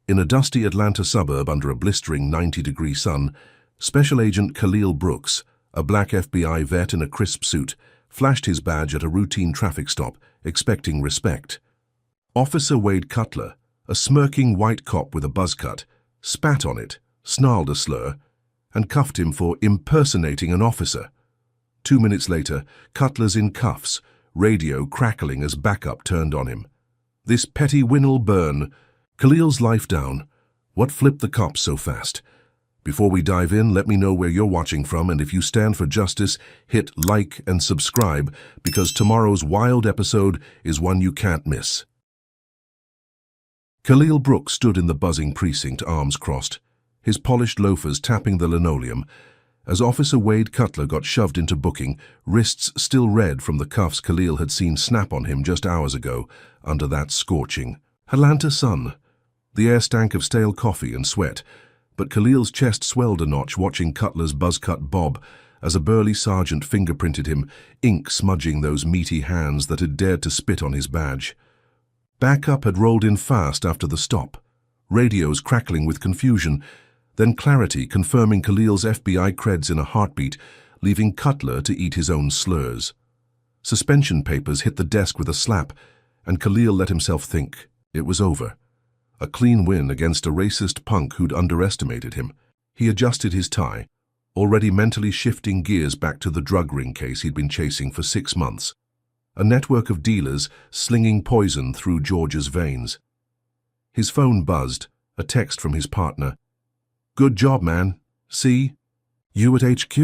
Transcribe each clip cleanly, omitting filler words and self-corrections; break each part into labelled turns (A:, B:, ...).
A: In a dusty Atlanta suburb under a blistering 90-degree sun, Special Agent Khalil Brooks, a black FBI vet in a crisp suit, flashed his badge at a routine traffic stop, expecting respect. Officer Wade Cutler, a smirking white cop with a buzz cut, spat on it, snarled a slur, and cuffed him for impersonating an officer. 2 minutes later, Cutler's in cuffs, radio crackling as backup turned on him. This petty win'll burn. Khalil's life down. What flipped the cops so fast? Before we dive in, let me know where you're watching from, and if you stand for justice, hit like and subscribe, because tomorrow's wild episode is one you can't miss. Khalil Brooks stood in the buzzing precinct, arms crossed, his polished loafers tapping the linoleum, as Officer Wade Cutler got shoved into booking, wrists still red from the cuffs Khalil had seen snap on him just hours ago, under that scorching Atlanta sun. The air stank of stale coffee and sweat, but Khalil's chest swelled a notch watching Cutler's buzz-cut bob as a burly sergeant fingerprinted him, ink smudging those meaty hands that had dared to spit on his badge. Backup had rolled in fast after the stop, radios crackling with confusion, then clarity confirming Khalil's FBI creds in a heartbeat, leaving Cutler to eat his own slurs. Suspension papers hit the desk with a slap, and Khalil let himself think it was over. A clean win against a racist punk who'd underestimated him. He adjusted his tie, already mentally shifting gears back to the drug ring case he'd been chasing for 6 months. A network of dealers slinging poison through Georgia's veins. His phone buzzed, a text from his partner. "Good job, man. See? You at HQ."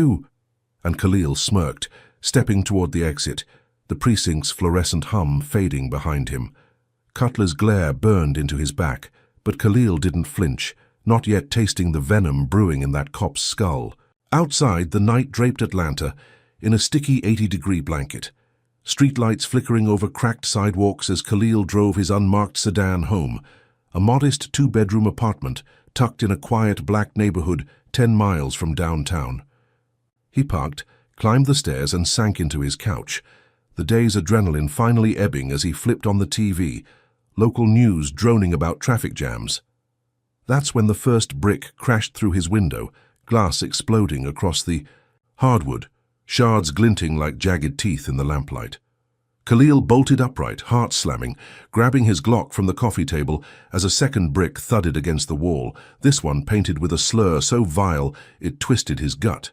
A: And Khalil smirked, stepping toward the exit, the precinct's fluorescent hum fading behind him. Cutler's glare burned into his back, but Khalil didn't flinch, not yet tasting the venom brewing in that cop's skull. Outside, the night draped Atlanta in a sticky 80-degree blanket. Streetlights flickering over cracked sidewalks as Khalil drove his unmarked sedan home, a modest 2-bedroom apartment tucked in a quiet black neighborhood 10 miles from downtown. He parked, climbed the stairs, and sank into his couch, the day's adrenaline finally ebbing as he flipped on the TV, local news droning about traffic jams. That's when the first brick crashed through his window, glass exploding across the hardwood, shards glinting like jagged teeth in the lamplight. Khalil bolted upright, heart slamming, grabbing his Glock from the coffee table as a second brick thudded against the wall, this one painted with a slur so vile it twisted his gut.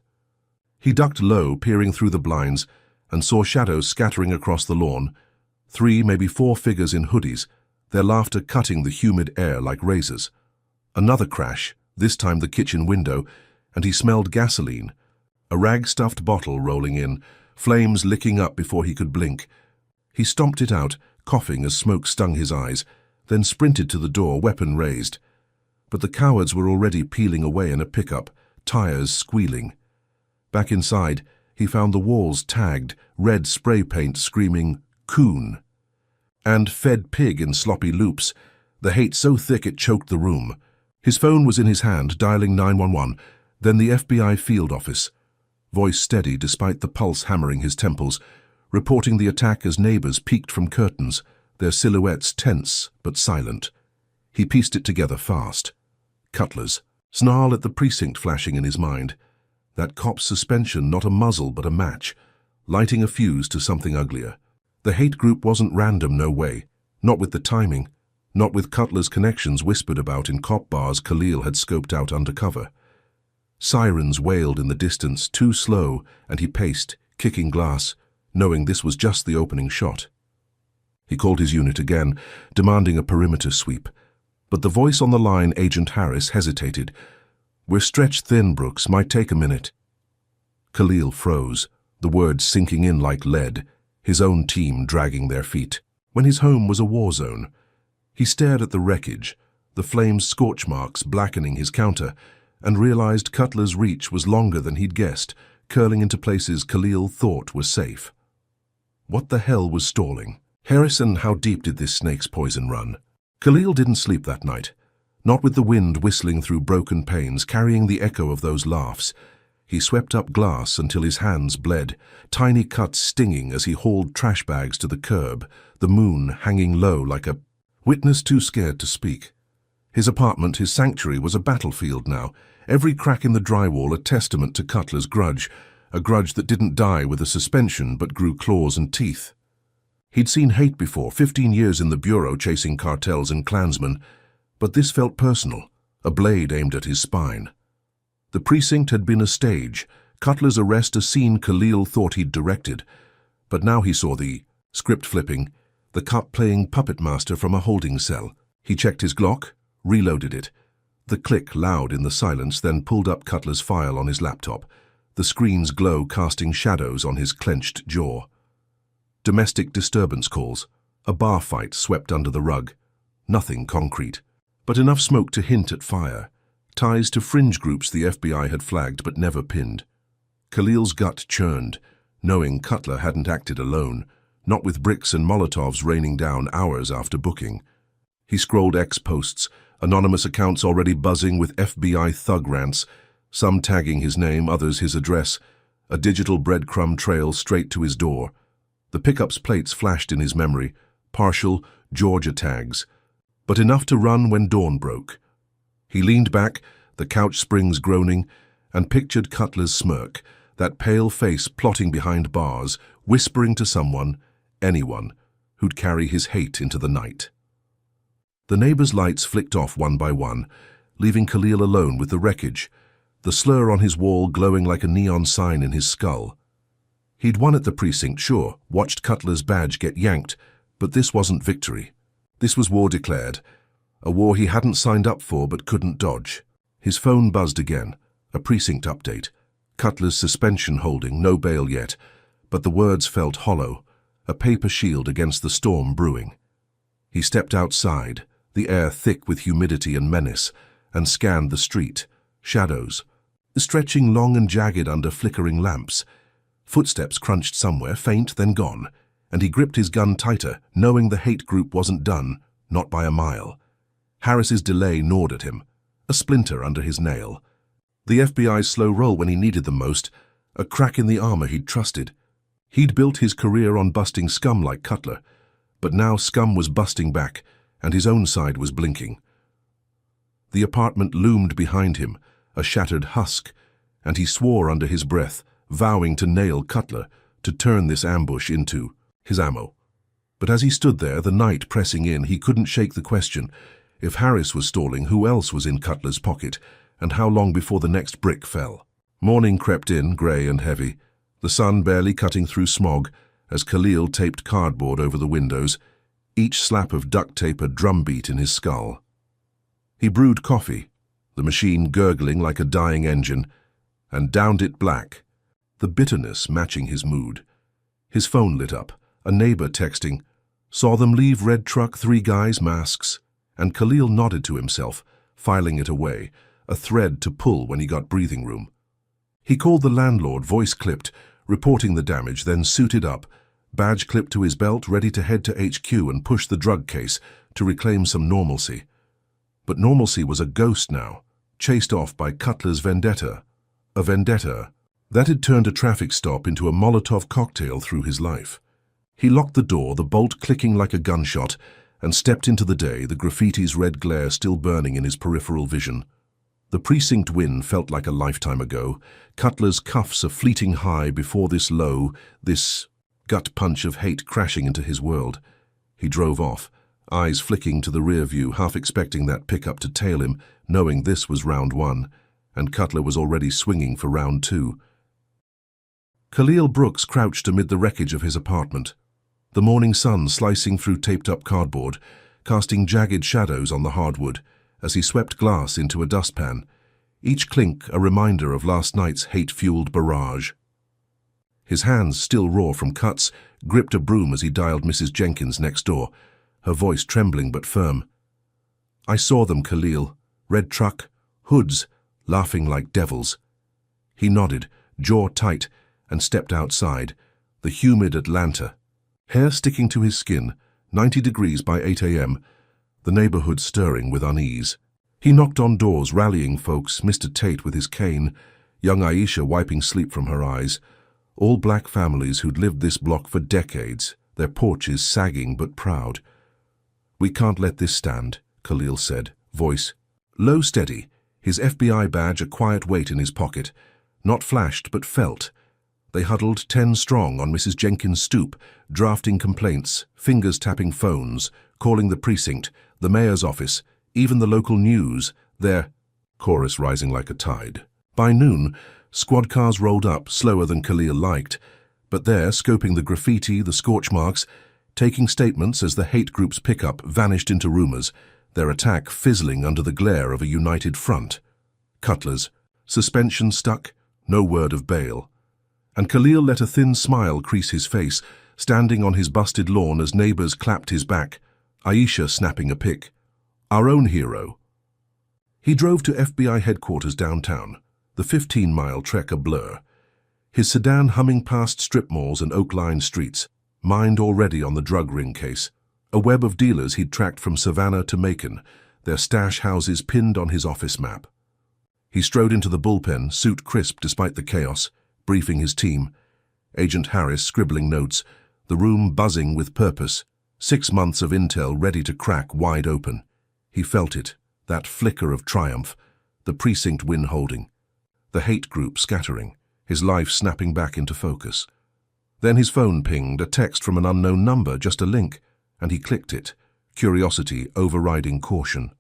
A: He ducked low, peering through the blinds, and saw shadows scattering across the lawn, 3, maybe 4 figures in hoodies, their laughter cutting the humid air like razors. Another crash, this time the kitchen window, and he smelled gasoline, a rag-stuffed bottle rolling in, flames licking up before he could blink. He stomped it out, coughing as smoke stung his eyes, then sprinted to the door, weapon raised. But the cowards were already peeling away in a pickup, tires squealing. Back inside, he found the walls tagged, red spray paint screaming, "Coon," and fed pig in sloppy loops, the hate so thick it choked the room. His phone was in his hand, dialing 911, then the FBI field office. Voice steady despite the pulse hammering his temples, reporting the attack as neighbors peeked from curtains, their silhouettes tense but silent. He pieced it together fast. Cutler's snarl at the precinct flashing in his mind. That cop's suspension not a muzzle but a match, lighting a fuse to something uglier. The hate group wasn't random, no way. Not with the timing. Not with Cutler's connections whispered about in cop bars Khalil had scoped out undercover. Sirens wailed in the distance, too slow, and he paced, kicking glass, knowing this was just the opening shot. He called his unit again, demanding a perimeter sweep. But the voice on the line, Agent Harris, hesitated. "We're stretched thin, Brooks. Might take a minute." Khalil froze, the words sinking in like lead, his own team dragging their feet. When his home was a war zone, he stared at the wreckage, the flames' scorch marks blackening his counter, and realized Cutler's reach was longer than he'd guessed, curling into places Khalil thought were safe. What the hell was stalling? Harrison, how deep did this snake's poison run? Khalil didn't sleep that night. Not with the wind whistling through broken panes, carrying the echo of those laughs. He swept up glass until his hands bled, tiny cuts stinging as he hauled trash bags to the curb, the moon hanging low like a witness too scared to speak. His apartment, his sanctuary, was a battlefield now, every crack in the drywall a testament to Cutler's grudge, a grudge that didn't die with a suspension but grew claws and teeth. He'd seen hate before, 15 years in the bureau chasing cartels and clansmen, but this felt personal, a blade aimed at his spine. The precinct had been a stage, Cutler's arrest a scene Khalil thought he'd directed, but now he saw the script flipping, the cop playing puppet master from a holding cell. He checked his Glock, reloaded it. The click loud in the silence, then pulled up Cutler's file on his laptop, the screen's glow casting shadows on his clenched jaw. Domestic disturbance calls, a bar fight swept under the rug. Nothing concrete, but enough smoke to hint at fire. Ties to fringe groups the FBI had flagged but never pinned. Khalil's gut churned, knowing Cutler hadn't acted alone, not with bricks and Molotovs raining down hours after booking. He scrolled X posts, anonymous accounts already buzzing with FBI thug rants, some tagging his name, others his address, a digital breadcrumb trail straight to his door. The pickup's plates flashed in his memory, partial Georgia tags, but enough to run when dawn broke. He leaned back, the couch springs groaning, and pictured Cutler's smirk, that pale face plotting behind bars, whispering to someone, anyone, who'd carry his hate into the night. The neighbors' lights flicked off one by one, leaving Khalil alone with the wreckage, the slur on his wall glowing like a neon sign in his skull. He'd won at the precinct, sure, watched Cutler's badge get yanked, but this wasn't victory. This was war declared, a war he hadn't signed up for but couldn't dodge. His phone buzzed again, a precinct update. Cutler's suspension holding, no bail yet, but the words felt hollow, a paper shield against the storm brewing. He stepped outside, the air thick with humidity and menace, and scanned the street, shadows, stretching long and jagged under flickering lamps. Footsteps crunched somewhere, faint, then gone, and he gripped his gun tighter, knowing the hate group wasn't done, not by a mile. Harris's delay gnawed at him, a splinter under his nail. The FBI's slow roll when he needed them most, a crack in the armor he'd trusted. He'd built his career on busting scum like Cutler, but now scum was busting back, and his own side was blinking. The apartment loomed behind him, a shattered husk, and he swore under his breath, vowing to nail Cutler, to turn this ambush into his ammo. But as he stood there, the night pressing in, he couldn't shake the question. If Harris was stalling, who else was in Cutler's pocket, and how long before the next brick fell? Morning crept in, grey and heavy, the sun barely cutting through smog, as Khalil taped cardboard over the windows, each slap of duct tape a drumbeat in his skull. He brewed coffee, the machine gurgling like a dying engine, and downed it black, the bitterness matching his mood. His phone lit up, a neighbor texting, "Saw them leave red truck, 3 guys, masks," and Khalil nodded to himself, filing it away, a thread to pull when he got breathing room. He called the landlord, voice clipped, reporting the damage, then suited up, badge clipped to his belt, ready to head to HQ and push the drug case to reclaim some normalcy. But normalcy was a ghost now, chased off by Cutler's vendetta. A vendetta that had turned a traffic stop into a Molotov cocktail through his life. He locked the door, the bolt clicking like a gunshot, and stepped into the day, the graffiti's red glare still burning in his peripheral vision. The precinct win felt like a lifetime ago, Cutler's cuffs a fleeting high before this low, this gut punch of hate crashing into his world. He drove off, eyes flicking to the rear view, half expecting that pickup to tail him, knowing this was round 1, and Cutler was already swinging for round 2. Khalil Brooks crouched amid the wreckage of his apartment, the morning sun slicing through taped-up cardboard, casting jagged shadows on the hardwood as he swept glass into a dustpan, each clink a reminder of last night's hate-fueled barrage. His hands, still raw from cuts, gripped a broom as he dialed Mrs. Jenkins next door, her voice trembling but firm. "I saw them, Khalil. Red truck, hoods, laughing like devils." He nodded, jaw tight, and stepped outside, the humid Atlanta, hair sticking to his skin, 90 degrees by 8 a.m., the neighborhood stirring with unease. He knocked on doors, rallying folks, Mr. Tate with his cane, young Aisha wiping sleep from her eyes, all black families who'd lived this block for decades, their porches sagging but proud. "We can't let this stand," Khalil said, Voice, low, steady, his FBI badge a quiet weight in his pocket, not flashed but felt. They huddled 10 strong on Mrs. Jenkins' stoop, drafting complaints, fingers tapping phones, calling the precinct, the mayor's office, even the local news, their chorus rising like a tide. By noon, squad cars rolled up, slower than Khalil liked, but there, scoping the graffiti, the scorch marks, taking statements as the hate group's pickup vanished into rumors, their attack fizzling under the glare of a united front. Cutler's, suspension stuck, no word of bail. And Khalil let a thin smile crease his face, standing on his busted lawn as neighbors clapped his back, Aisha snapping a pic. Our own hero. He drove to FBI headquarters downtown, the 15-mile trek a blur. His sedan humming past strip malls and oak-lined streets, mind already on the drug ring case. A web of dealers he'd tracked from Savannah to Macon, their stash houses pinned on his office map. He strode into the bullpen, suit crisp despite the chaos, briefing his team. Agent Harris scribbling notes, the room buzzing with purpose, 6 months of intel ready to crack wide open. He felt it, that flicker of triumph, the precinct win holding, the hate group scattering, his life snapping back into focus. Then his phone pinged, a text from an unknown number, just a link, and he clicked it, curiosity overriding caution.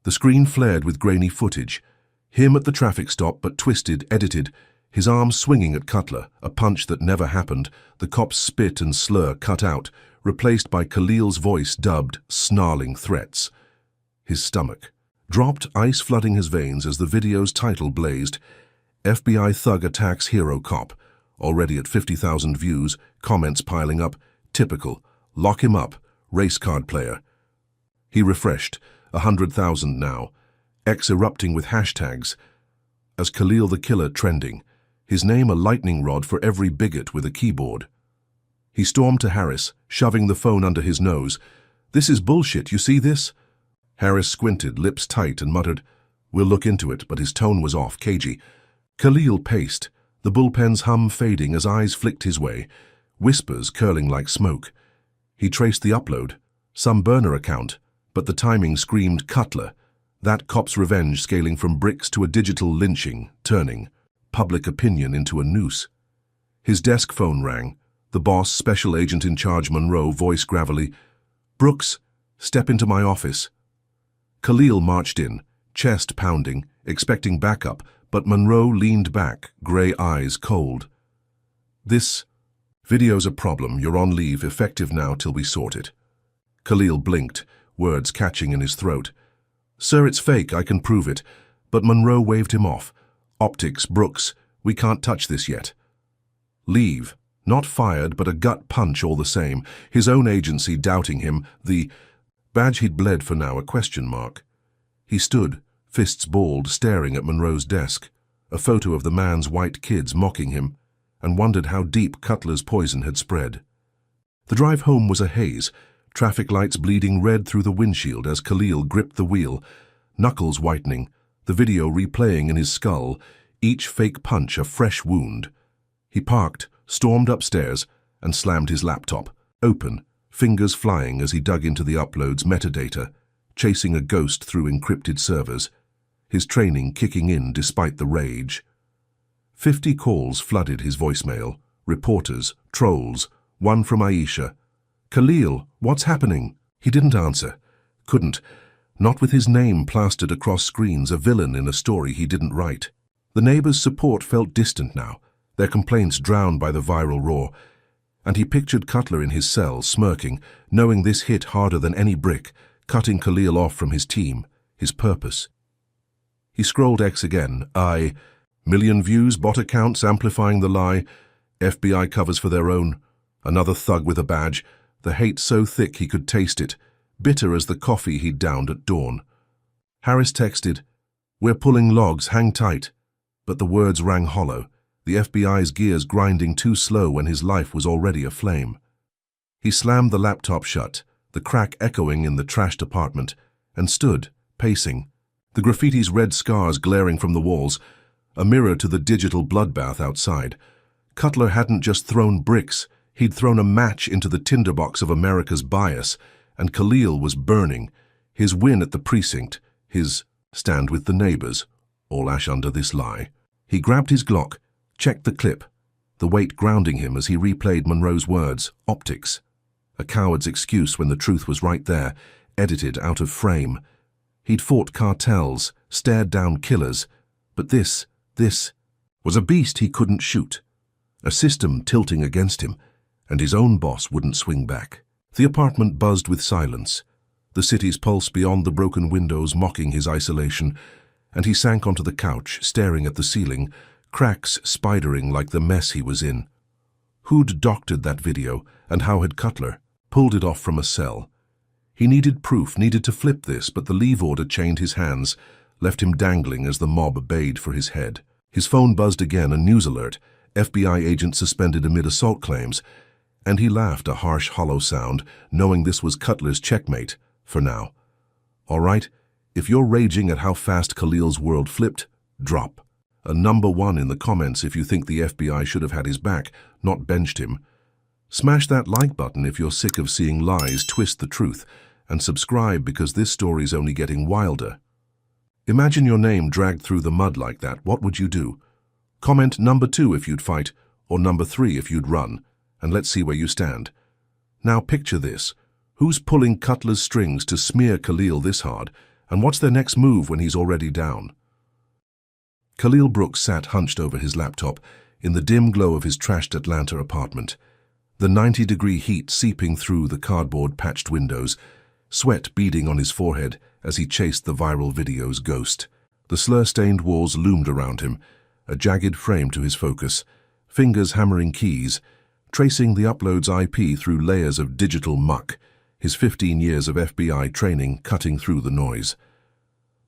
A: The screen flared with grainy footage, him at the traffic stop but twisted, edited, his arm swinging at Cutler, a punch that never happened, the cop's spit and slur cut out, replaced by Khalil's voice dubbed, snarling threats. His stomach dropped, ice flooding his veins as the video's title blazed, FBI thug attacks hero cop, already at 50,000 views, comments piling up, typical, lock him up, race card player. He refreshed, 100,000 now, X erupting with hashtags, as Khalil the Killer trending, his name a lightning rod for every bigot with a keyboard. He stormed to Harris, shoving the phone under his nose. This is bullshit, you see this? Harris squinted, lips tight, and muttered, We'll look into it, but his tone was off, cagey. Khalil paced, the bullpen's hum fading as eyes flicked his way, whispers curling like smoke. He traced the upload, some burner account, but the timing screamed Cutler, that cop's revenge scaling from bricks to a digital lynching, turning public opinion into a noose. His desk phone rang, the boss, special agent in charge Monroe, voice gravelly, Brooks, step into my office. Khalil marched in, chest pounding, expecting backup, but Monroe leaned back, gray eyes cold. This video's a problem, you're on leave, effective now till we sort it. Khalil blinked, words catching in his throat. Sir, it's fake, I can prove it. But Monroe waved him off. Optics, Brooks, we can't touch this yet. Leave. Not fired, but a gut punch all the same. His own agency doubting him, the badge he'd bled for now a question mark. He stood, fists balled, staring at Monroe's desk, a photo of the man's white kids mocking him, and wondered how deep Cutler's poison had spread. The drive home was a haze, traffic lights bleeding red through the windshield as Khalil gripped the wheel, knuckles whitening, the video replaying in his skull, each fake punch a fresh wound. He parked, stormed upstairs, and slammed his laptop, open, fingers flying as he dug into the upload's metadata, chasing a ghost through encrypted servers, his training kicking in despite the rage. 50 calls flooded his voicemail, reporters, trolls, one from Aisha. Khalil, what's happening? He didn't answer. Couldn't. Not with his name plastered across screens, a villain in a story he didn't write. The neighbors' support felt distant now, their complaints drowned by the viral roar, and he pictured Cutler in his cell, smirking, knowing this hit harder than any brick, cutting Khalil off from his team, his purpose. He scrolled X again. Million views, bot accounts amplifying the lie, FBI covers for their own. Another thug with a badge, the hate so thick he could taste it, bitter as the coffee he'd downed at dawn. Harris texted, We're pulling logs, hang tight. But the words rang hollow, the FBI's gears grinding too slow when his life was already aflame. He slammed the laptop shut, the crack echoing in the trashed apartment, and stood, pacing, the graffiti's red scars glaring from the walls, a mirror to the digital bloodbath outside. Cutler hadn't just thrown bricks, he'd thrown a match into the tinderbox of America's bias, and Khalil was burning, His win at the precinct, his stand with the neighbors, all ash under this lie. He grabbed his Glock, checked the clip, the weight grounding him as he replayed Monroe's words, optics. A coward's excuse when the truth was right there, edited out of frame. He'd fought cartels, stared down killers, but this was a beast he couldn't shoot. A system tilting against him, and his own boss wouldn't swing back. The apartment buzzed with silence, the city's pulse beyond the broken windows mocking his isolation, and he sank onto the couch, staring at the ceiling, cracks spidering like the mess he was in. Who'd doctored that video, and how had Cutler pulled it off from a cell? He needed proof, needed to flip this, but the leave order chained his hands, left him dangling as the mob bayed for his head. His phone buzzed again, a news alert, FBI agent suspended amid assault claims, and he laughed, a harsh, hollow sound, knowing this was Cutler's checkmate, for now. All right, if you're raging at how fast Khalil's world flipped, drop a #1 in the comments if you think the FBI should have had his back, not benched him. Smash that like button if you're sick of seeing lies twist the truth, and subscribe because this story's only getting wilder. Imagine your name dragged through the mud like that. What would you do? Comment #2 if you'd fight, or #3 if you'd run, and let's see where you stand. Now picture this. Who's pulling Cutler's strings to smear Khalil this hard, and what's their next move when he's already down? Khalil Brooks sat hunched over his laptop in the dim glow of his trashed Atlanta apartment, the 90-degree heat seeping through the cardboard-patched windows, sweat beading on his forehead as he chased the viral video's ghost. The slur-stained walls loomed around him, a jagged frame to his focus, fingers hammering keys, tracing the upload's IP through layers of digital muck, his 15 years of FBI training cutting through the noise.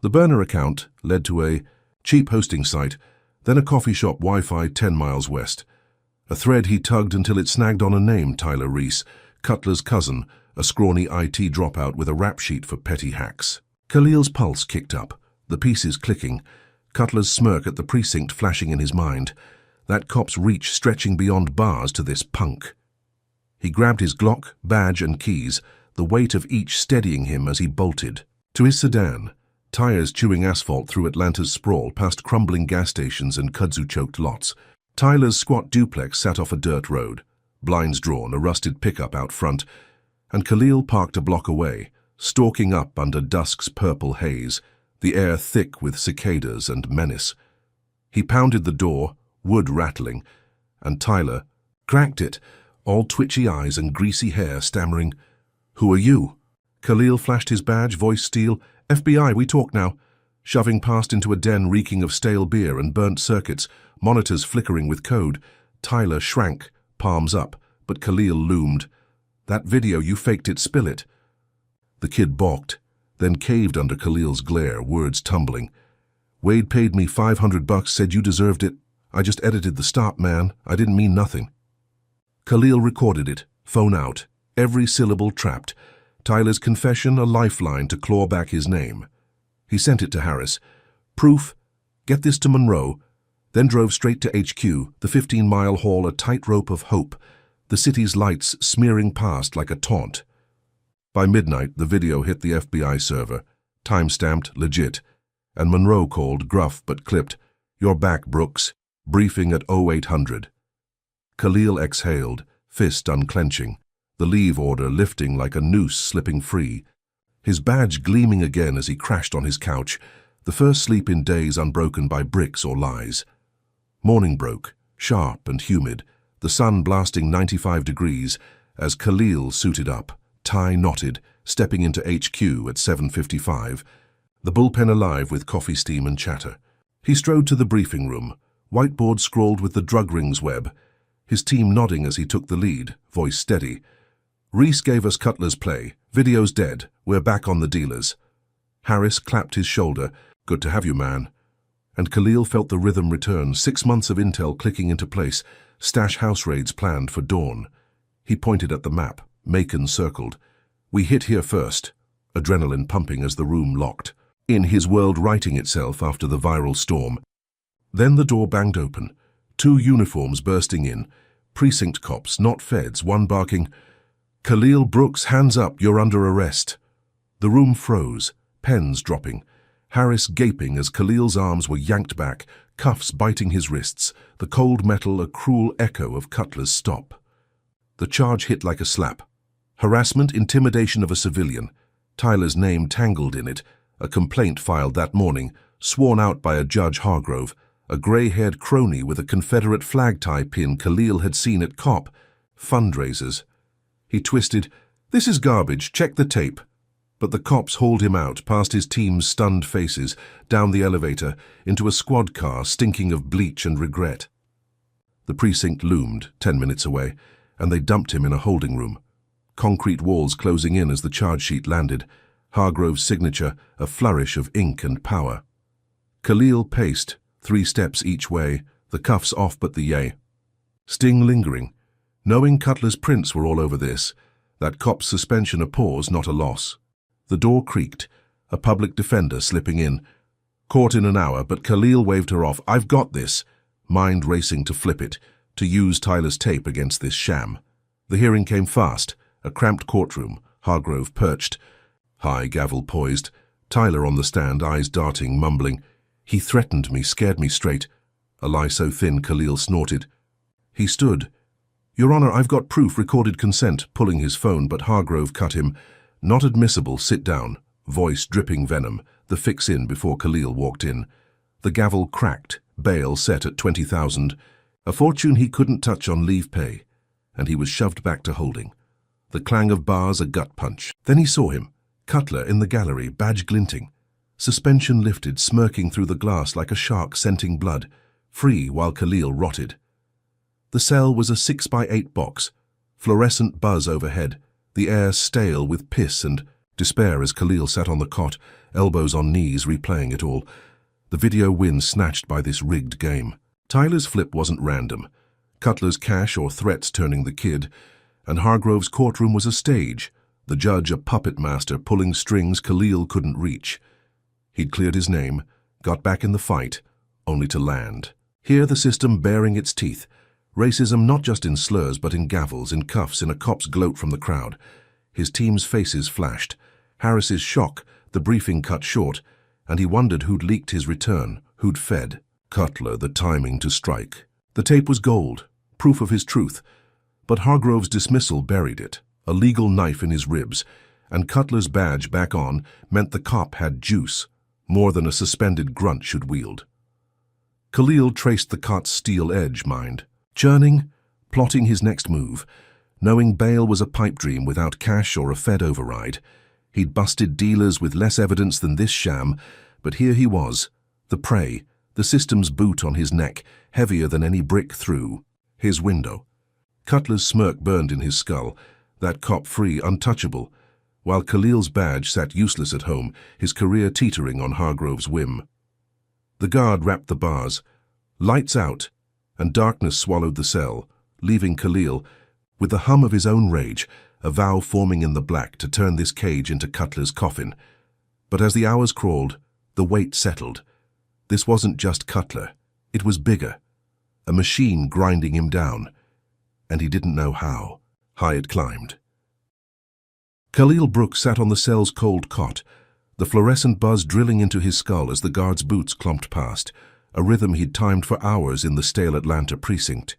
A: The burner account led to a cheap hosting site, then a coffee shop Wi-Fi 10 miles west. A thread he tugged until it snagged on a name, Tyler Reese, Cutler's cousin, a scrawny IT dropout with a rap sheet for petty hacks. Khalil's pulse kicked up, the pieces clicking, Cutler's smirk at the precinct flashing in his mind, that cop's reach stretching beyond bars to this punk. He grabbed his Glock, badge and keys, the weight of each steadying him as he bolted. To his sedan, tires chewing asphalt through Atlanta's sprawl past crumbling gas stations and kudzu-choked lots. Tyler's squat duplex sat off a dirt road, blinds drawn, a rusted pickup out front, and Khalil parked a block away, stalking up under dusk's purple haze, the air thick with cicadas and menace. He pounded the door, wood rattling, and Tyler cracked it, all twitchy eyes and greasy hair, stammering, "Who are you?" Khalil flashed his badge, voice steel, "FBI, we talk now," shoving past into a den reeking of stale beer and burnt circuits, monitors flickering with code. Tyler shrank, palms up, but Khalil loomed. "That video, you faked it, spill it." The kid balked, then caved under Khalil's glare, words tumbling. "Wade paid me $500, said you deserved it. I just edited the stop, man. I didn't mean nothing." Khalil recorded it, phone out, every syllable trapped. Tyler's confession, a lifeline to claw back his name. He sent it to Harris. Proof, get this to Monroe, then drove straight to HQ, the 15-mile haul a tightrope of hope, the city's lights smearing past like a taunt. By midnight, the video hit the FBI server, time-stamped, legit, and Monroe called, gruff but clipped, "You're back, Brooks. Briefing at 0800. Khalil exhaled, fist unclenching, the leave order lifting like a noose slipping free. His badge gleaming again as he crashed on his couch, the first sleep in days unbroken by bricks or lies. Morning broke, sharp and humid, the sun blasting 95 degrees, as Khalil suited up, tie knotted, stepping into HQ at 7:55, the bullpen alive with coffee steam and chatter. He strode to the briefing room, whiteboard scrawled with the drug rings web, his team nodding as he took the lead, voice steady. "Reese gave us Cutler's play. Video's dead. We're back on the dealers." Harris clapped his shoulder. "Good to have you, man." And Khalil felt the rhythm return, 6 months of intel clicking into place, stash house raids planned for dawn. He pointed at the map, Macon circled. "We hit here first," adrenaline pumping as the room locked, in his world righting itself after the viral storm. Then the door banged open, 2 uniforms bursting in, precinct cops, not feds, one barking, "Khalil Brooks, hands up, you're under arrest." The room froze, pens dropping, Harris gaping as Khalil's arms were yanked back, cuffs biting his wrists, the cold metal a cruel echo of Cutler's stop. The charge hit like a slap. Harassment, intimidation of a civilian. Tyler's name tangled in it, a complaint filed that morning, sworn out by a Judge Hargrove, a grey-haired crony with a Confederate flag tie pin Khalil had seen at COP. Fundraisers. He twisted, "This is garbage, check the tape." But the cops hauled him out, past his team's stunned faces, down the elevator, into a squad car stinking of bleach and regret. The precinct loomed, 10 minutes away, and they dumped him in a holding room. Concrete walls closing in as the charge sheet landed, Hargrove's signature a flourish of ink and power. Khalil paced, 3 steps each way, the cuffs off but the yay. Sting lingering, knowing Cutler's prints were all over this, that cop's suspension a pause, not a loss. The door creaked, a public defender slipping in. Court in an hour, but Khalil waved her off. "I've got this," mind racing to flip it, to use Tyler's tape against this sham. The hearing came fast, a cramped courtroom, Hargrove perched, high gavel poised, Tyler on the stand, eyes darting, mumbling, "He threatened me, scared me straight." A lie so thin Khalil snorted. He stood. "Your Honor, I've got proof, recorded consent," pulling his phone, but Hargrove cut him. "Not admissible, sit down." Voice dripping venom, the fix-in before Khalil walked in. The gavel cracked, bail set at 20,000, a fortune he couldn't touch on leave pay, and he was shoved back to holding. The clang of bars a gut punch. Then he saw him, Cutler in the gallery, badge glinting. Suspension lifted, smirking through the glass like a shark scenting blood, free while Khalil rotted. The cell was a 6x8 box, fluorescent buzz overhead, the air stale with piss and despair as Khalil sat on the cot, elbows on knees, replaying it all. The video win snatched by this rigged game. Tyler's flip wasn't random. Cutler's cash or threats turning the kid, and Hargrove's courtroom was a stage, the judge a puppet master pulling strings Khalil couldn't reach. He'd cleared his name, got back in the fight, only to land. Here the system baring its teeth. Racism not just in slurs but in gavels, in cuffs, in a cop's gloat from the crowd. His team's faces flashed. Harris's shock, the briefing cut short, and he wondered who'd leaked his return, who'd fed. Cutler, the timing to strike. The tape was gold, proof of his truth, but Hargrove's dismissal buried it, a legal knife in his ribs, and Cutler's badge back on meant the cop had juice, more than a suspended grunt should wield. Khalil traced the cot's steel edge, mind. Churning, plotting his next move, knowing bail was a pipe dream without cash or a Fed override. He'd busted dealers with less evidence than this sham, but here he was, the prey, the system's boot on his neck, heavier than any brick through his window. Cutler's smirk burned in his skull, that cop free, untouchable, while Khalil's badge sat useless at home, his career teetering on Hargrove's whim. The guard rapped the bars. Lights out, and darkness swallowed the cell, leaving Khalil, with the hum of his own rage, a vow forming in the black to turn this cage into Cutler's coffin. But as the hours crawled, the weight settled. This wasn't just Cutler, it was bigger, a machine grinding him down, and he didn't know how. High it climbed. Khalil Brooks sat on the cell's cold cot, the fluorescent buzz drilling into his skull as the guard's boots clomped past, a rhythm he'd timed for hours in the stale Atlanta precinct.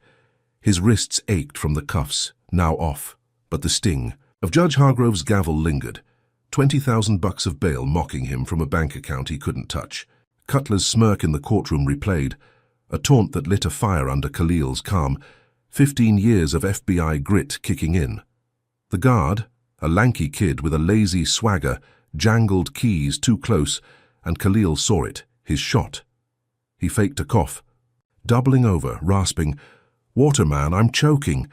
A: His wrists ached from the cuffs, now off, but the sting of Judge Hargrove's gavel lingered, $20,000 of bail mocking him from a bank account he couldn't touch. Cutler's smirk in the courtroom replayed, a taunt that lit a fire under Khalil's calm, 15 years of FBI grit kicking in. The guard, a lanky kid with a lazy swagger, jangled keys too close, and Khalil saw it, his shot. He faked a cough, doubling over, rasping, "Water, man, I'm choking,"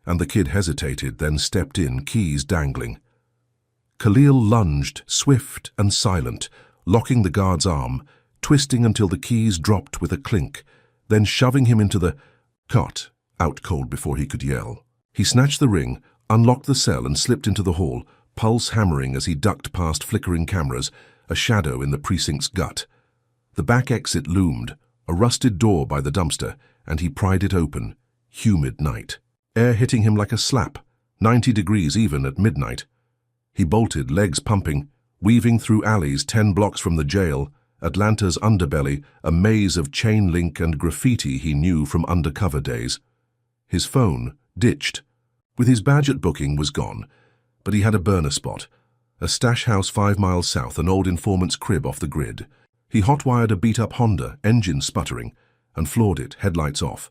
A: and the kid hesitated, then stepped in, keys dangling. Khalil lunged, swift and silent, locking the guard's arm, twisting until the keys dropped with a clink, then shoving him into the cot, out cold before he could yell. He snatched the ring, unlocked the cell and slipped into the hall, pulse hammering as he ducked past flickering cameras, a shadow in the precinct's gut. The back exit loomed, a rusted door by the dumpster, and he pried it open. Humid night. Air hitting him like a slap, 90 degrees even at midnight. He bolted, legs pumping, Weaving through alleys 10 blocks from the jail, Atlanta's underbelly, a maze of chain link and graffiti he knew from undercover days. His phone, ditched. With his badge at booking, was gone, but he had a burner spot. A stash house 5 miles south, an old informant's crib off the grid. He hotwired a beat-up Honda, engine sputtering, and floored it, headlights off.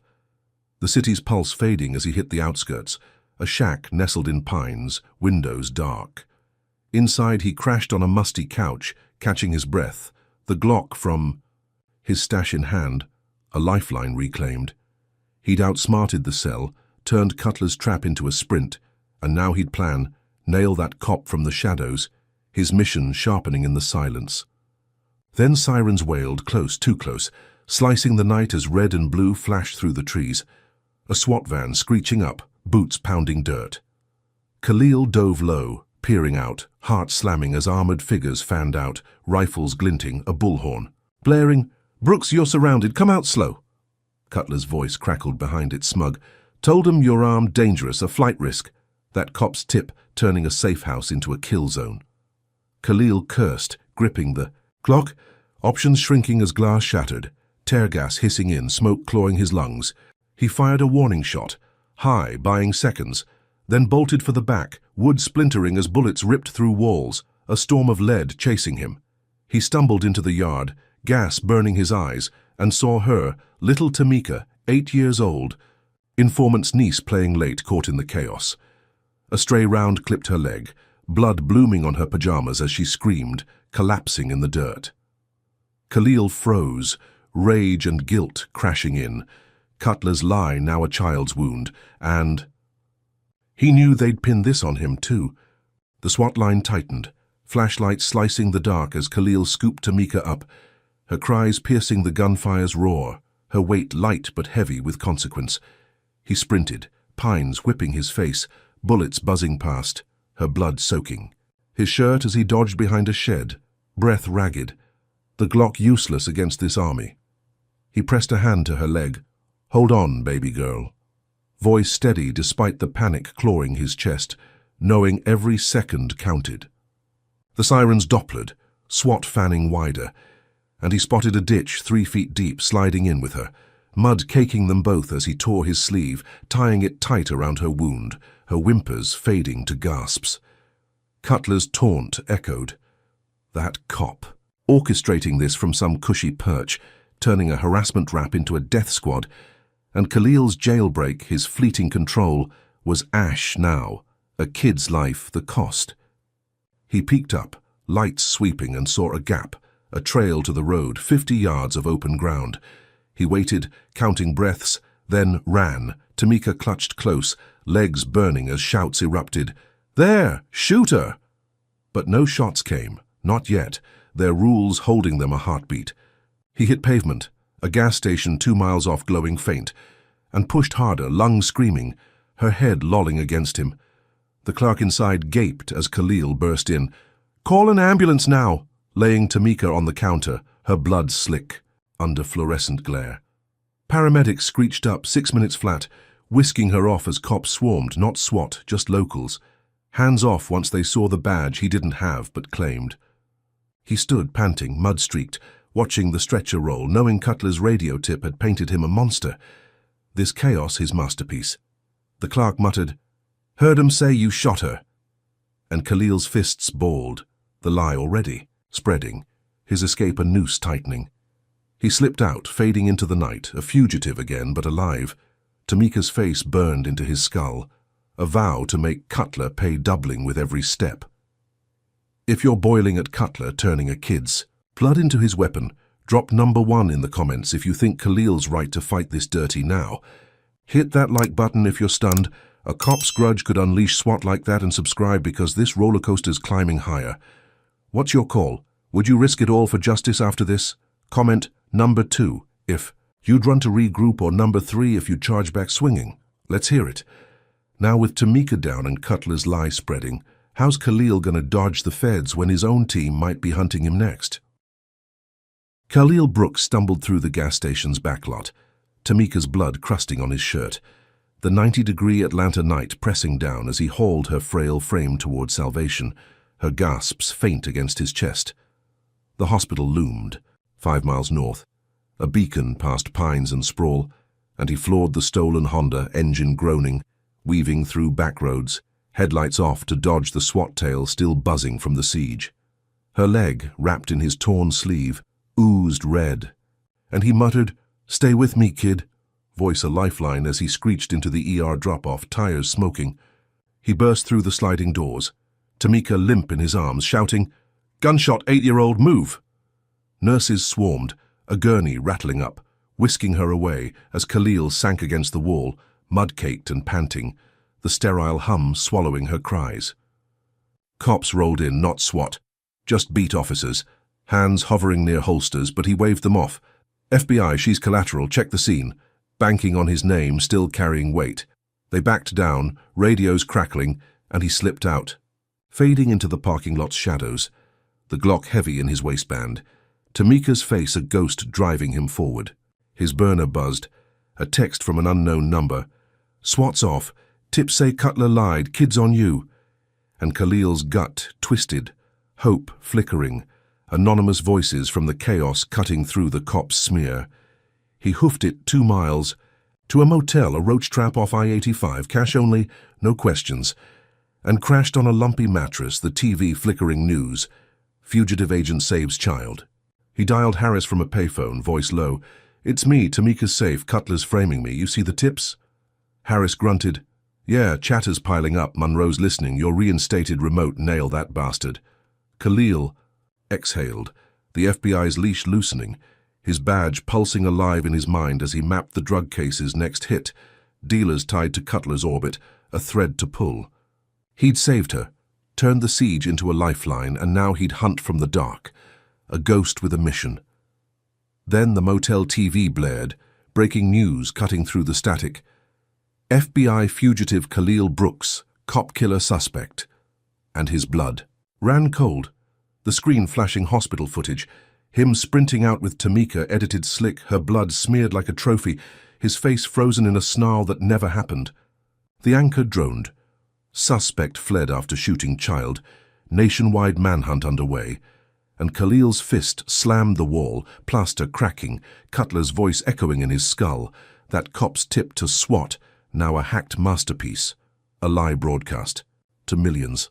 A: The city's pulse fading as he hit the outskirts, a shack nestled in pines, windows dark. Inside he crashed on a musty couch, catching his breath, the Glock from his stash in hand, a lifeline reclaimed. He'd outsmarted the cell, turned Cutler's trap into a sprint, and now he'd plan, nail that cop from the shadows, his mission sharpening in the silence. Then sirens wailed, close, too close, slicing the night as red and blue flashed through the trees. A SWAT van screeching up, boots pounding dirt. Khalil dove low, peering out, heart slamming as armored figures fanned out, rifles glinting, a bullhorn. Blaring, "Brooks, you're surrounded, come out slow." Cutler's voice crackled behind it, smug. "Told 'em you're armed, dangerous, a flight risk." That cop's tip turning a safe house into a kill zone. Khalil cursed, gripping the clock, options shrinking as glass shattered, tear gas hissing in, smoke clawing his lungs. He fired a warning shot, high, buying seconds, then bolted for the back, wood splintering as bullets ripped through walls, a storm of lead chasing him. He stumbled into the yard, gas burning his eyes, and saw her, little Tamika, 8 years old, informant's niece playing late, caught in the chaos. A stray round clipped her leg, blood blooming on her pajamas as she screamed, collapsing in the dirt. Khalil froze, rage and guilt crashing in. Cutler's lie now a child's wound, and he knew they'd pin this on him too. The SWAT line tightened, flashlights slicing the dark as Khalil scooped Tamika up, her cries piercing the gunfire's roar, her weight light but heavy with consequence. He sprinted, pines whipping his face, bullets buzzing past, her blood soaking. His shirt as he dodged behind a shed, breath ragged, the Glock useless against this army. He pressed a hand to her leg. "Hold on, baby girl." Voice steady despite the panic clawing his chest, knowing every second counted. The sirens Dopplered, SWAT fanning wider, and he spotted a ditch 3 feet deep sliding in with her, mud caking them both as he tore his sleeve, tying it tight around her wound, her whimpers fading to gasps. Cutler's taunt echoed. That cop, orchestrating this from some cushy perch, turning a harassment rap into a death squad, and Khalil's jailbreak, his fleeting control, was ash now, a kid's life the cost. He peeked up, lights sweeping, and saw a gap, a trail to the road, 50 yards of open ground. He waited, counting breaths, then ran. Tamika clutched close, legs burning as shouts erupted. "There! Shoot her!" But no shots came, not yet, their rules holding them a heartbeat. He hit pavement, a gas station 2 miles off glowing faint, and pushed harder, lungs screaming, her head lolling against him. The clerk inside gaped as Khalil burst in. "Call an ambulance now!" laying Tamika on the counter, her blood slick, under fluorescent glare. Paramedics screeched up 6 minutes flat, whisking her off as cops swarmed, not SWAT, just locals. Hands off once they saw the badge he didn't have but claimed. He stood, panting, mud-streaked, watching the stretcher roll, knowing Cutler's radio tip had painted him a monster. This chaos his masterpiece. The clerk muttered, "Heard 'em say you shot her." And Khalil's fists balled, the lie already, spreading, his escape a noose tightening. He slipped out, fading into the night, a fugitive again, but alive. Tamika's face burned into his skull, a vow to make Cutler pay doubling with every step. If you're boiling at Cutler turning a kid's, blood into his weapon, drop #1 in the comments if you think Khalil's right to fight this dirty now. Hit that like button if you're stunned. A cop's grudge could unleash SWAT like that, and subscribe because this roller coaster's climbing higher. What's your call? Would you risk it all for justice after this? Comment #2 if you'd run to regroup, or #3 if you'd charge back swinging. Let's hear it. Now with Tamika down and Cutler's lie spreading, how's Khalil gonna dodge the feds when his own team might be hunting him next? Khalil Brooks stumbled through the gas station's backlot, Tamika's blood crusting on his shirt, the 90-degree Atlanta night pressing down as he hauled her frail frame toward salvation, her gasps faint against his chest. The hospital loomed, 5 miles north, a beacon past pines and sprawl, and he floored the stolen Honda, engine groaning, weaving through back roads, headlights off to dodge the SWAT tail still buzzing from the siege. Her leg, wrapped in his torn sleeve, oozed red, and he muttered, "Stay with me, kid," voice a lifeline as he screeched into the ER drop-off, tires smoking. He burst through the sliding doors, Tamika limp in his arms, shouting, "Gunshot, 8-year-old, move!" Nurses swarmed, a gurney rattling up, whisking her away as Khalil sank against the wall, mud-caked and panting, the sterile hum swallowing her cries. Cops rolled in, not SWAT, just beat officers, hands hovering near holsters, but he waved them off. "FBI, she's collateral, check the scene," banking on his name, still carrying weight. They backed down, radios crackling, and he slipped out, fading into the parking lot's shadows, the Glock heavy in his waistband, Tamika's face a ghost driving him forward. His burner buzzed, a text from an unknown number. "SWAT's off, tips say Cutler lied, kid's on you." And Khalil's gut twisted, hope flickering, anonymous voices from the chaos cutting through the cop's smear. He hoofed it 2 miles, to a motel, a roach trap off I-85, cash only, no questions, and crashed on a lumpy mattress, the TV flickering news. Fugitive agent saves child. He dialed Harris from a payphone, voice low. "It's me, Tamika's safe, Cutler's framing me, you see the tips?" Harris grunted. "Yeah, chatter's piling up, Monroe's listening, your reinstated remote, nail that bastard." Khalil exhaled, the FBI's leash loosening, his badge pulsing alive in his mind as he mapped the drug case's next hit, dealers tied to Cutler's orbit, a thread to pull. He'd saved her, turned the siege into a lifeline, and now he'd hunt from the dark, a ghost with a mission. Then the motel TV blared, breaking news cutting through the static. FBI fugitive Khalil Brooks, cop killer suspect. And his blood ran cold, the screen flashing hospital footage, him sprinting out with Tamika edited slick, her blood smeared like a trophy, his face frozen in a snarl that never happened. The anchor droned. Suspect fled after shooting child, nationwide manhunt underway, and Khalil's fist slammed the wall, plaster cracking, Cutler's voice echoing in his skull, that cop's tip to SWAT, now a hacked masterpiece, a lie broadcast, to millions.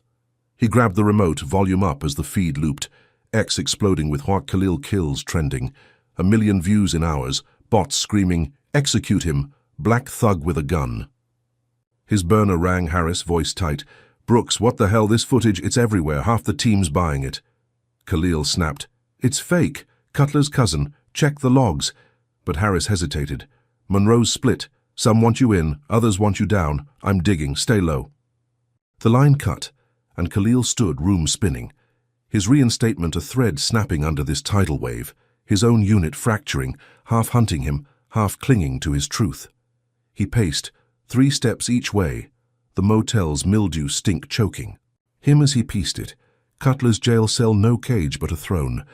A: He grabbed the remote, volume up as the feed looped, X exploding with "What Khalil kills" trending, 1 million views in hours, bots screaming, "Execute him, black thug with a gun." His burner rang, Harris, voice tight. "Brooks, what the hell, this footage, it's everywhere, half the team's buying it." Khalil snapped, "It's fake, Cutler's cousin, check the logs." But Harris hesitated. "Monroe's split, some want you in, others want you down, I'm digging, stay low." The line cut, and Khalil stood, room spinning, his reinstatement a thread snapping under this tidal wave, his own unit fracturing, half hunting him, half clinging to his truth. He paced, 3 steps each way, the motel's mildew stink choking. Him as he pieced it, Cutler's jail cell no cage but a throne,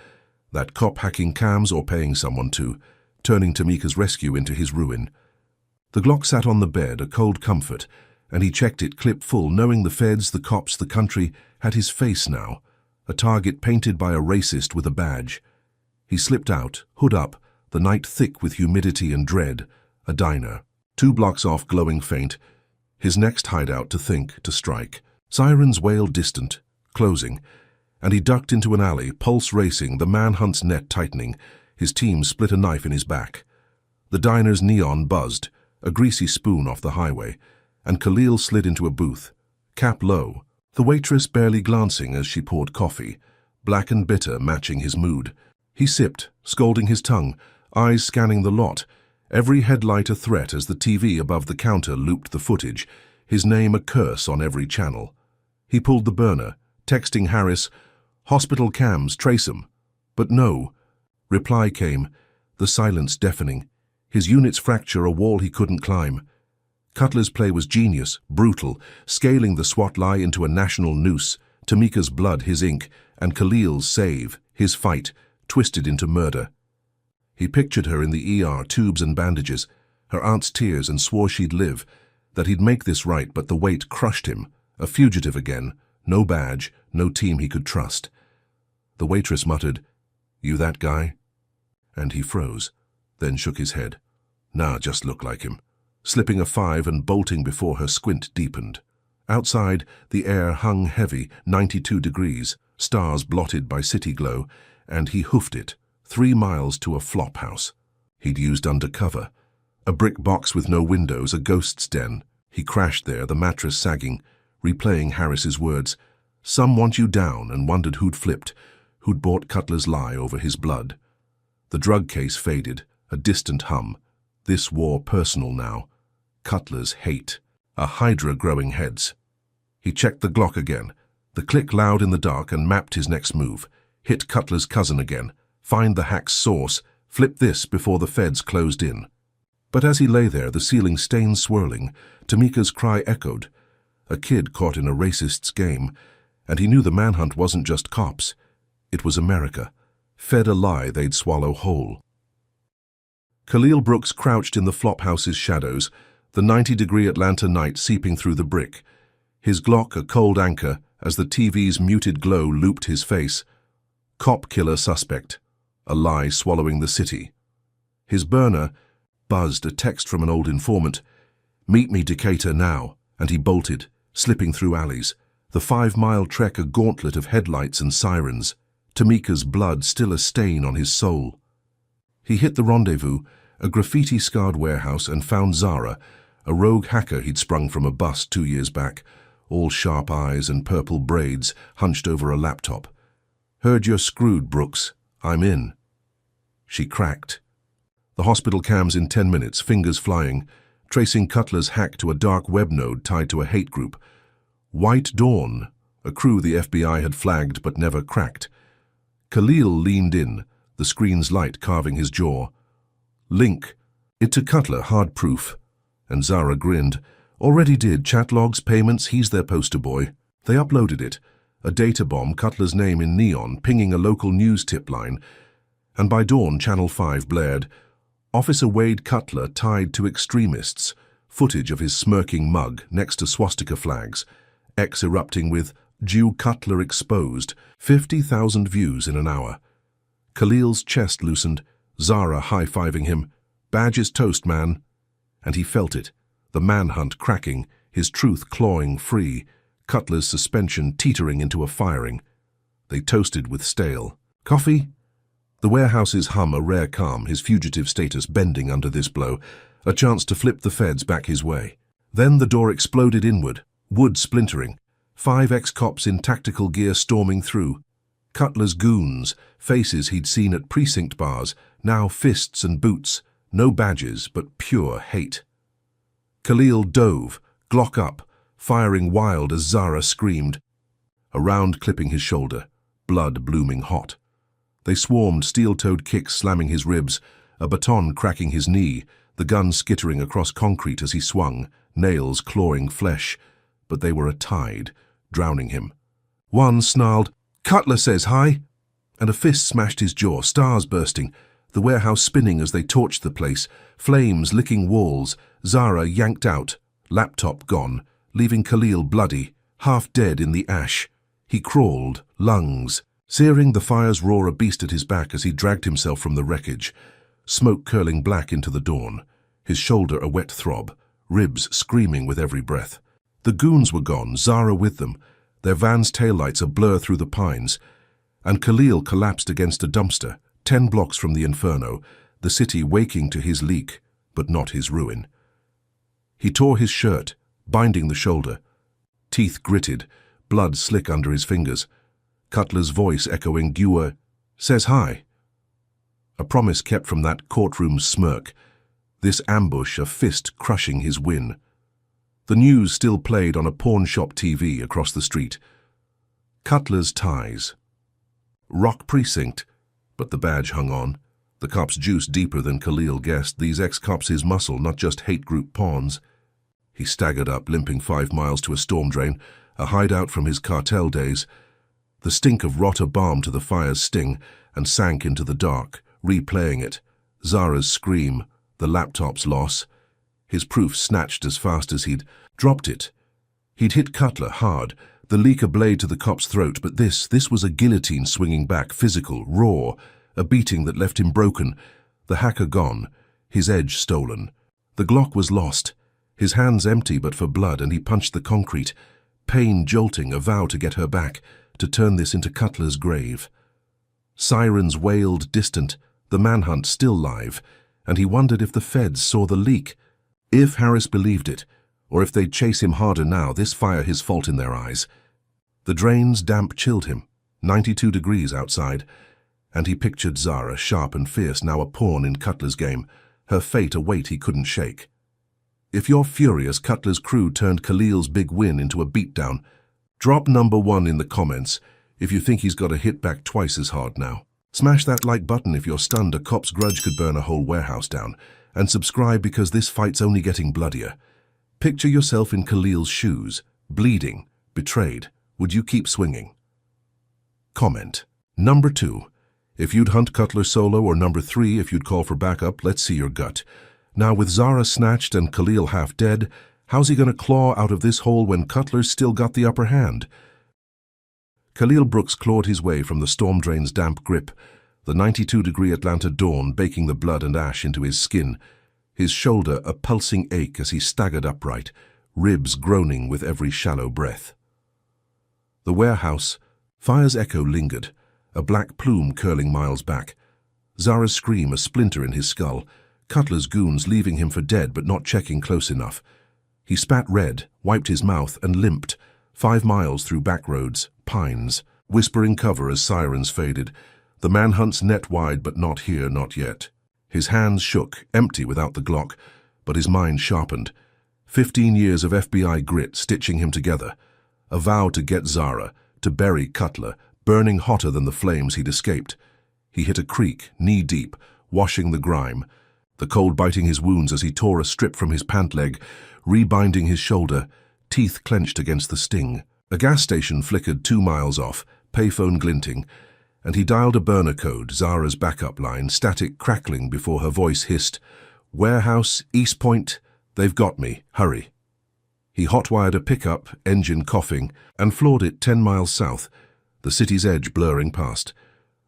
A: that cop hacking cams or paying someone to, turning Tamika's rescue into his ruin. The Glock sat on the bed, a cold comfort, and he checked it clip full, knowing the feds, the cops, the country had his face now, a target painted by a racist with a badge. He slipped out, hood up, the night thick with humidity and dread, a diner, 2 blocks off, glowing faint, his next hideout to think, to strike. Sirens wailed distant, closing, and he ducked into an alley, pulse racing, the manhunt's net tightening, his team split a knife in his back. The diner's neon buzzed, a greasy spoon off the highway, and Khalil slid into a booth, cap low, the waitress barely glancing as she poured coffee, black and bitter matching his mood. He sipped, scolding his tongue, eyes scanning the lot, every headlight a threat as the TV above the counter looped the footage, his name a curse on every channel. He pulled the burner, texting Harris, "Hospital cams, trace 'em." But no. Reply came, the silence deafening, his unit's fracture a wall he couldn't climb. Cutler's play was genius, brutal, scaling the SWAT lie into a national noose, Tamika's blood his ink, and Khalil's save, his fight, twisted into murder. He pictured her in the ER, tubes and bandages, her aunt's tears, and swore she'd live, that he'd make this right, but the weight crushed him, a fugitive again, No badge, no team he could trust. The waitress muttered, "You that guy?" And he froze, then shook his head. Nah, just looked like him. Slipping a 5 and bolting before her squint deepened. Outside, the air hung heavy, 92 degrees, stars blotted by city glow, and he hoofed it, 3 miles to a flop house. He'd used undercover. A brick box with no windows, a ghost's den. He crashed there, the mattress sagging, replaying Harris's words. Some want you down, and wondered who'd flipped, who'd bought Cutler's lie over his blood. The drug case faded, a distant hum. This war personal now. Cutler's hate. A hydra growing heads. He checked the Glock again. The click loud in the dark and mapped his next move. Hit Cutler's cousin again. Find the hack's source. Flip this before the feds closed in. But as he lay there, the ceiling stain swirling, Tamika's cry echoed. A kid caught in a racist's game, and he knew the manhunt wasn't just cops. It was America, fed a lie they'd swallow whole. Khalil Brooks crouched in the flophouse's shadows, the 90-degree Atlanta night seeping through the brick. His Glock a cold anchor as the TV's muted glow looped his face. Cop killer suspect. A lie swallowing the city. His burner buzzed a text from an old informant. Meet me Decatur now, and he bolted, slipping through alleys. The 5-mile trek a gauntlet of headlights and sirens. Tamika's blood still a stain on his soul. He hit the rendezvous, a graffiti-scarred warehouse, and found Zara, a rogue hacker he'd sprung from a bust 2 years back, all sharp eyes and purple braids hunched over a laptop. Heard you're screwed, Brooks. I'm in. She cracked. The hospital cams in 10 minutes, fingers flying, tracing Cutler's hack to a dark web node tied to a hate group. White Dawn, a crew the FBI had flagged but never cracked. Khalil leaned in, the screen's light carving his jaw. Link. It to Cutler, hard proof. And Zara grinned. Already did, chat logs, payments, he's their poster boy. They uploaded it. A data bomb, Cutler's name in neon, pinging a local news tip line. And by dawn, Channel 5 blared. Officer Wade Cutler tied to extremists. Footage of his smirking mug next to swastika flags. X erupting with Jew Cutler exposed. 50,000 views in an hour. Khalil's chest loosened, Zara high-fiving him. Badge is toast, man. And he felt it, the manhunt cracking, his truth clawing free, Cutler's suspension teetering into a firing. They toasted with stale. Coffee? The warehouse's hum a rare calm, his fugitive status bending under this blow, a chance to flip the feds back his way. Then the door exploded inward, wood splintering, 5 ex-cops in tactical gear storming through. Cutler's goons, faces he'd seen at precinct bars, now fists and boots, no badges but pure hate. Khalil dove, Glock up, firing wild as Zara screamed. A round clipping his shoulder, blood blooming hot. They swarmed, steel-toed kicks slamming his ribs, a baton cracking his knee, the gun skittering across concrete as he swung, nails clawing flesh, but they were a tide, drowning him. One snarled, "Cutler says hi!" And a fist smashed his jaw, stars bursting, the warehouse spinning as they torched the place, flames licking walls. Zara yanked out, laptop gone, leaving Khalil bloody, half dead in the ash. He crawled, lungs, searing the fire's roar a beast at his back as he dragged himself from the wreckage, smoke curling black into the dawn, his shoulder a wet throb, ribs screaming with every breath. The goons were gone, Zara with them, their van's taillights a blur through the pines, and Khalil collapsed against a dumpster, 10 blocks from the inferno, the city waking to his leak, but not his ruin. He tore his shirt, binding the shoulder. Teeth gritted, blood slick under his fingers. Cutler's voice echoing Gewer, "Says hi." A promise kept from that courtroom's smirk. This ambush a fist crushing his win. The news still played on a pawn shop TV across the street. Cutler's ties. Rock precinct, but the badge hung on. The cops' juice deeper than Khalil guessed, these ex-cops his muscle, not just hate group pawns. He staggered up, limping 5 miles to a storm drain, a hideout from his cartel days. The stink of rot a balm to the fire's sting, and sank into the dark, replaying it. Zara's scream, the laptop's loss. His proof snatched as fast as he'd dropped it. He'd hit Cutler hard, the leak a blade to the cop's throat, but this was a guillotine swinging back, physical, raw, a beating that left him broken, the hacker gone, his edge stolen. The Glock was lost, his hands empty but for blood, and he punched the concrete, pain jolting, a vow to get her back, to turn this into Cutler's grave. Sirens wailed distant, the manhunt still live, and he wondered if the feds saw the leak, if Harris believed it, or if they'd chase him harder now, this fire his fault in their eyes. The drain's damp chilled him, 92 degrees outside, and he pictured Zara, sharp and fierce, now a pawn in Cutler's game, her fate a weight he couldn't shake. If you're furious Cutler's crew turned Khalil's big win into a beatdown, drop number 1 in the comments if you think he's got to hit back twice as hard now. Smash that like button if you're stunned a cop's grudge could burn a whole warehouse down, and subscribe because this fight's only getting bloodier. Picture yourself in Khalil's shoes, bleeding, betrayed. Would you keep swinging? Comment. Number 2. If you'd hunt Cutler solo, or number 3, if you'd call for backup. Let's see your gut. Now with Zara snatched and Khalil half dead, how's he going to claw out of this hole when Cutler's still got the upper hand? Khalil Brooks clawed his way from the storm drain's damp grip, the 92-degree Atlanta dawn baking the blood and ash into his skin, his shoulder a pulsing ache as he staggered upright, ribs groaning with every shallow breath. The warehouse, fire's echo lingered, a black plume curling miles back. Zara's scream a splinter in his skull, Cutler's goons leaving him for dead but not checking close enough. He spat red, wiped his mouth, and limped, 5 miles through back roads, pines, whispering cover as sirens faded. The manhunt's net wide, but not here, not yet. His hands shook, empty without the Glock, but his mind sharpened. 15 years of FBI grit stitching him together. A vow to get Zara, to bury Cutler, burning hotter than the flames he'd escaped. He hit a creek, knee-deep, washing the grime, the cold biting his wounds as he tore a strip from his pant leg, rebinding his shoulder, teeth clenched against the sting. A gas station flickered 2 miles off, payphone glinting, and he dialed a burner code, Zara's backup line, static crackling before her voice hissed, "Warehouse, East Point, they've got me, hurry." He hotwired a pickup, engine coughing, and floored it 10 miles south, the city's edge blurring past.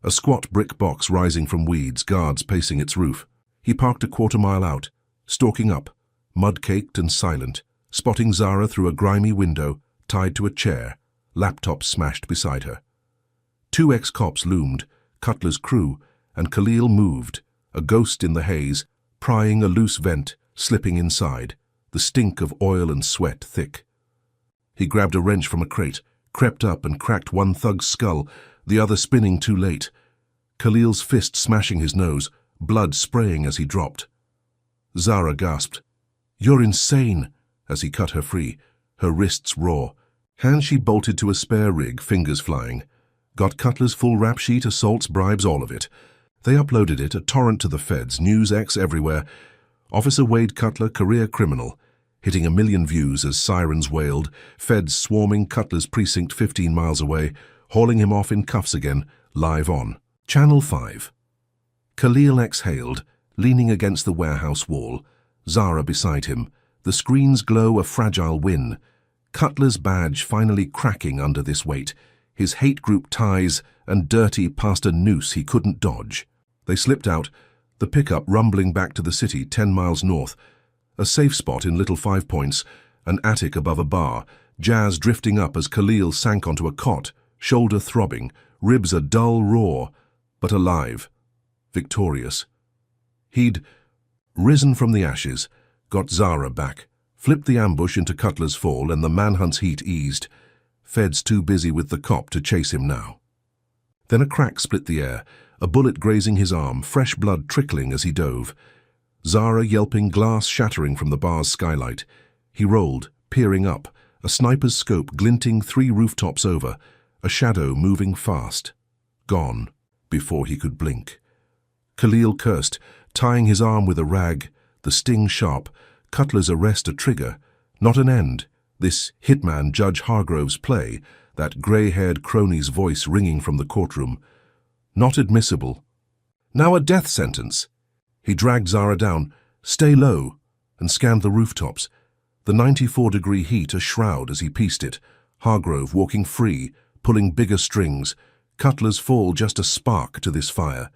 A: A squat brick box rising from weeds, guards pacing its roof. He parked a quarter-mile out, stalking up, mud-caked and silent, spotting Zara through a grimy window, tied to a chair, laptop smashed beside her. 2 ex-cops loomed, Cutler's crew, and Khalil moved, a ghost in the haze, prying a loose vent, slipping inside, the stink of oil and sweat thick. He grabbed a wrench from a crate, crept up and cracked one thug's skull, the other spinning too late. Khalil's fist smashing his nose, blood spraying as he dropped. Zara gasped, "You're insane," as he cut her free, her wrists raw. Hands she bolted to a spare rig, fingers flying. Got Cutler's full rap sheet, assaults, bribes, all of it. They uploaded it, a torrent to the feds, News X everywhere. Officer Wade Cutler, career criminal, hitting 1 million views as sirens wailed, feds swarming Cutler's precinct 15 miles away, hauling him off in cuffs again, live on. Channel 5. Khalil exhaled, leaning against the warehouse wall, Zara beside him, the screen's glow a fragile win. Cutler's badge finally cracking under this weight, his hate group ties and dirty past a noose he couldn't dodge. They slipped out, the pickup rumbling back to the city 10 miles north, a safe spot in Little 5 Points, an attic above a bar, jazz drifting up as Khalil sank onto a cot, shoulder throbbing, ribs a dull roar, but alive, victorious. He'd risen from the ashes, got Zara back, flipped the ambush into Cutler's fall, and the manhunt's heat eased. Feds too busy with the cop to chase him now. Then a crack split the air, a bullet grazing his arm, fresh blood trickling as he dove. Zara yelping, glass shattering from the bar's skylight. He rolled, peering up, a sniper's scope glinting 3 rooftops over, a shadow moving fast. Gone, before he could blink. Khalil cursed, tying his arm with a rag, the sting sharp, Cutler's arrest a trigger, not an end. This hitman Judge Hargrove's play, that grey-haired crony's voice ringing from the courtroom. Not admissible. Now a death sentence. He dragged Zara down, "Stay low," and scanned the rooftops. The 94-degree heat a shroud as he pieced it, Hargrove walking free, pulling bigger strings. Cutler's fall just a spark to this fire.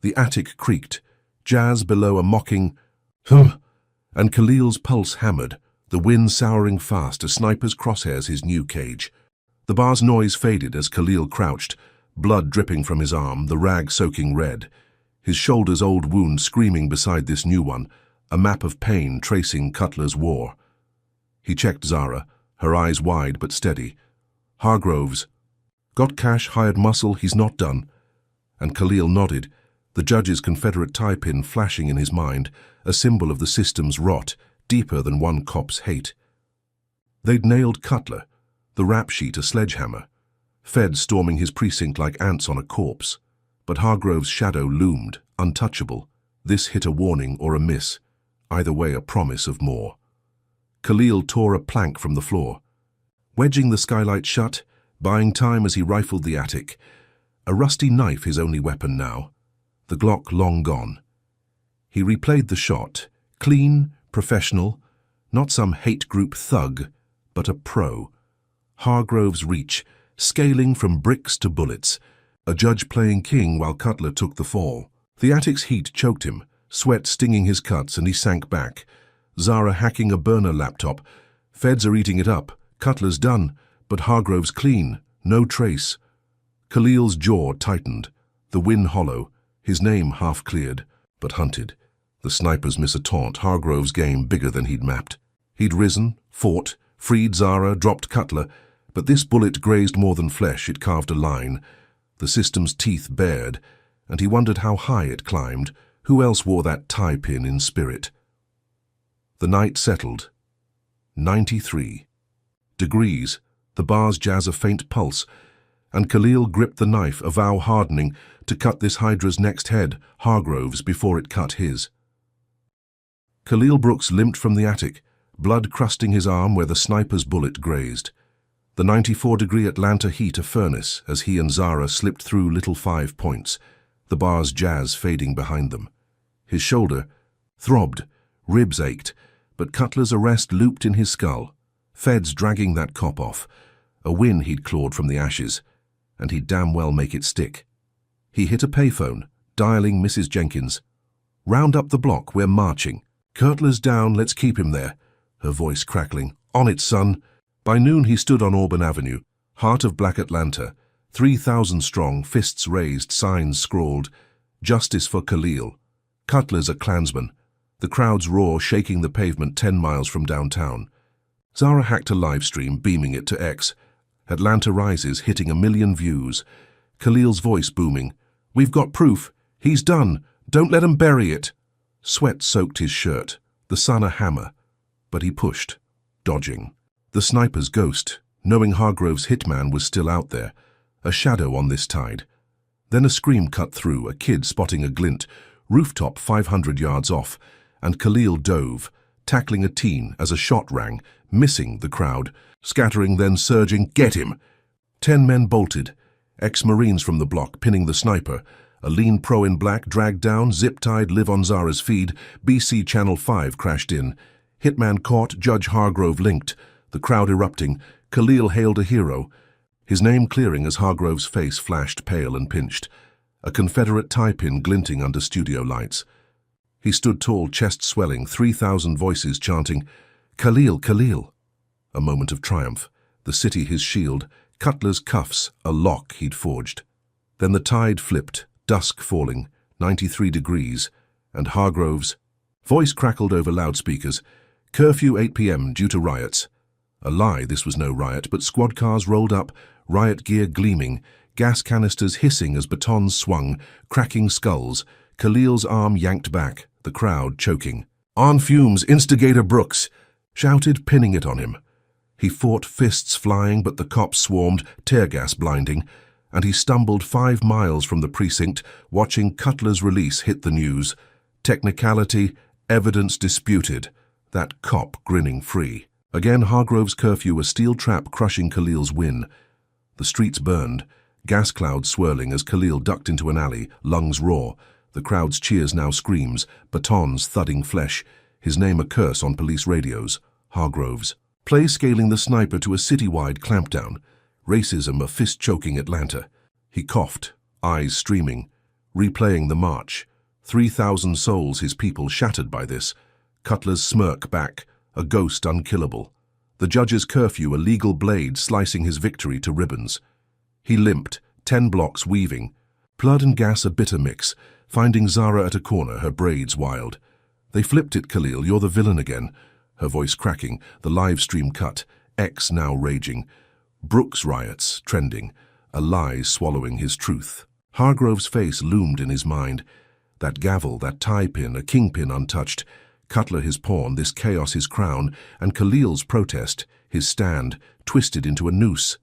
A: The attic creaked, Jazz below a mocking "hum," and Khalil's pulse hammered, the wind souring fast, a sniper's crosshairs his new cage. The bar's noise faded as Khalil crouched, blood dripping from his arm, the rag soaking red. His shoulder's old wound screaming beside this new one, a map of pain tracing Cutler's war. He checked Zara, her eyes wide but steady. Hargroves. Got cash, hired muscle, he's not done. And Khalil nodded, the judge's Confederate tie pin flashing in his mind, a symbol of the system's rot, deeper than one cop's hate. They'd nailed Cutler, the rap sheet a sledgehammer, feds storming his precinct like ants on a corpse. But Hargrove's shadow loomed, untouchable. This hit a warning or a miss, either way a promise of more. Khalil tore a plank from the floor, wedging the skylight shut, buying time as he rifled the attic. A rusty knife his only weapon now, the Glock long gone. He replayed the shot, clean, professional, not some hate group thug, but a pro. Hargrove's reach, scaling from bricks to bullets, a judge playing king while Cutler took the fall. The attic's heat choked him, sweat stinging his cuts, and he sank back. Zara hacking a burner laptop. Feds are eating it up. Cutler's done, but Hargrove's clean, no trace. Khalil's jaw tightened, the win hollow, his name half cleared, but hunted. The snipers miss a taunt, Hargrove's game bigger than he'd mapped. He'd risen, fought, freed Zara, dropped Cutler, but this bullet grazed more than flesh, it carved a line. The system's teeth bared, and he wondered how high it climbed. Who else wore that tie pin in spirit? The night settled. 93 degrees, the bar's jazz a faint pulse, and Khalil gripped the knife, a vow hardening, to cut this Hydra's next head, Hargrove's, before it cut his. Khalil Brooks limped from the attic, blood crusting his arm where the sniper's bullet grazed. The 94-degree Atlanta heat a furnace as he and Zara slipped through little 5 points, the bar's jazz fading behind them. His shoulder throbbed, ribs ached, but Cutler's arrest looped in his skull. Feds dragging that cop off, a win he'd clawed from the ashes, and he'd damn well make it stick. He hit a payphone, dialing Mrs. Jenkins. "Round up the block, we're marching. Cutler's down, let's keep him there," her voice crackling. "On it, son." By noon he stood on Auburn Avenue, heart of Black Atlanta, 3,000 strong, fists raised, signs scrawled, "Justice for Khalil." Cutler's a Klansman. The crowd's roar shaking the pavement 10 miles from downtown. Zara hacked a live stream, beaming it to X. Atlanta rises, hitting 1 million views. Khalil's voice booming. "We've got proof. He's done. Don't let 'em bury it." Sweat soaked his shirt, the sun a hammer. But he pushed, dodging. The sniper's ghost, knowing Hargrove's hitman was still out there, a shadow on this tide. Then a scream cut through, a kid spotting a glint, rooftop 500 yards off, and Khalil dove, tackling a teen as a shot rang, missing the crowd, scattering then surging, "Get him!" 10 men bolted, ex-Marines from the block pinning the sniper, a lean pro in black dragged down, zip-tied, live on Zara's feed, BC Channel 5 crashed in. Hitman caught, Judge Hargrove linked, the crowd erupting. Khalil hailed a hero, his name clearing as Hargrove's face flashed pale and pinched, a Confederate tie pin glinting under studio lights. He stood tall, chest swelling, 3,000 voices chanting, "Khalil, Khalil!" A moment of triumph, the city his shield, Cutler's cuffs, a lock he'd forged. Then the tide flipped, dusk falling, 93 degrees, and Hargrove's voice crackled over loudspeakers, "Curfew 8 p.m. due to riots." A lie, this was no riot, but squad cars rolled up, riot gear gleaming, gas canisters hissing as batons swung, cracking skulls. Khalil's arm yanked back, the crowd choking. "On fumes, instigator Brooks!" shouted, pinning it on him. He fought, fists flying, but the cops swarmed, tear gas blinding, and he stumbled 5 miles from the precinct, watching Cutler's release hit the news. Technicality, evidence disputed. That cop grinning free. Again Hargrove's curfew, a steel trap crushing Khalil's win. The streets burned, gas clouds swirling as Khalil ducked into an alley, lungs raw. The crowd's cheers now screams, batons thudding flesh, his name a curse on police radios, Hargrove's. Play scaling the sniper to a citywide clampdown. Racism a fist-choking Atlanta. He coughed, eyes streaming, replaying the march. 3,000 souls his people shattered by this. Cutler's smirk back, a ghost unkillable. The judge's curfew a legal blade slicing his victory to ribbons. He limped, 10 blocks weaving. Blood and gas a bitter mix, finding Zara at a corner, her braids wild. They flipped it, Khalil, you're the villain again. Her voice cracking, the live stream cut, X now raging. Brooks riots, trending, a lie swallowing his truth. Hargrove's face loomed in his mind. That gavel, that tie pin, a kingpin untouched. Cutler his pawn, this chaos his crown, and Khalil's protest, his stand, twisted into a noose.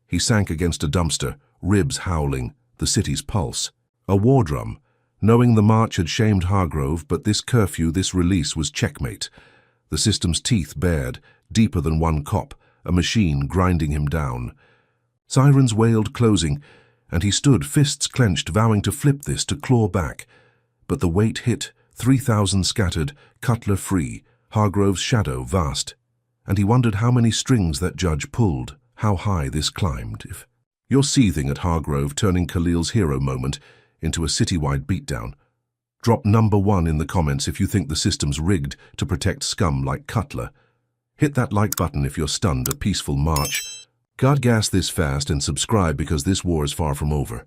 A: He sank against a dumpster, ribs howling, the city's pulse. A war drum, knowing the march had shamed Hargrove, but this curfew, this release was checkmate. The system's teeth bared, deeper than one cop, a machine grinding him down. Sirens wailed closing, and he stood, fists clenched, vowing to flip this, to claw back. But the weight hit, 3,000 scattered, Cutler free, Hargrove's shadow vast. And he wondered how many strings that judge pulled, how high this climbed. If you're seething at Hargrove, turning Khalil's hero moment into a citywide beatdown. Drop number 1 in the comments if you think the system's rigged to protect scum like Cutler. Hit that like button if you're stunned a peaceful march. God gas this fast and subscribe because this war is far from over.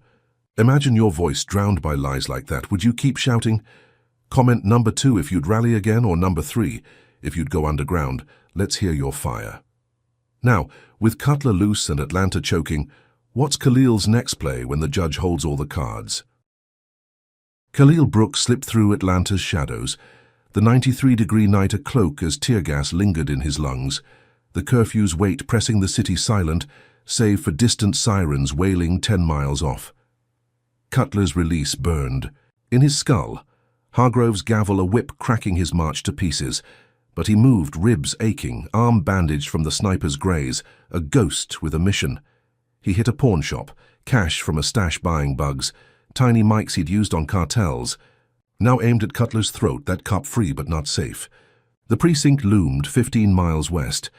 A: Imagine your voice drowned by lies like that. Would you keep shouting? Comment number 2 if you'd rally again, or number 3 if you'd go underground. Let's hear your fire. Now, with Cutler loose and Atlanta choking, what's Khalil's next play when the judge holds all the cards? Khalil Brooks slipped through Atlanta's shadows, the 93-degree night a cloak as tear gas lingered in his lungs, the curfew's weight pressing the city silent, save for distant sirens wailing 10 miles off. Cutler's release burned. In his skull, Hargrove's gavel a whip cracking his march to pieces, but he moved, ribs aching, arm bandaged from the sniper's graze, a ghost with a mission. He hit a pawn shop, cash from a stash buying bugs, tiny mics he'd used on cartels, now aimed at Cutler's throat, that cop free but not safe. The precinct loomed 15 miles west,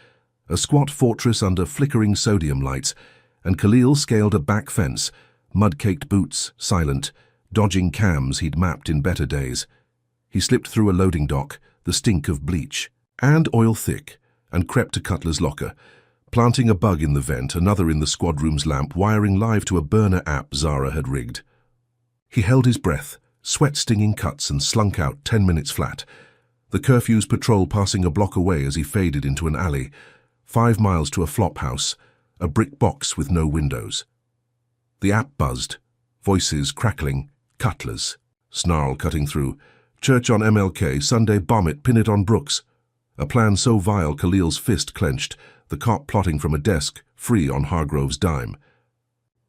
A: a squat fortress under flickering sodium lights, and Khalil scaled a back fence, mud-caked boots, silent, dodging cams he'd mapped in better days. He slipped through a loading dock, the stink of bleach and oil thick, and crept to Cutler's locker, planting a bug in the vent, another in the squad room's lamp, wiring live to a burner app Zara had rigged. He held his breath, sweat-stinging cuts, and slunk out 10 minutes flat, the curfew's patrol passing a block away as he faded into an alley, 5 miles to a flop house, a brick box with no windows. The app buzzed, voices crackling, Cutler's, snarl cutting through. Church on MLK, Sunday bomb it, pin it on Brooks. A plan so vile Khalil's fist clenched, the cop plotting from a desk, free on Hargrove's dime.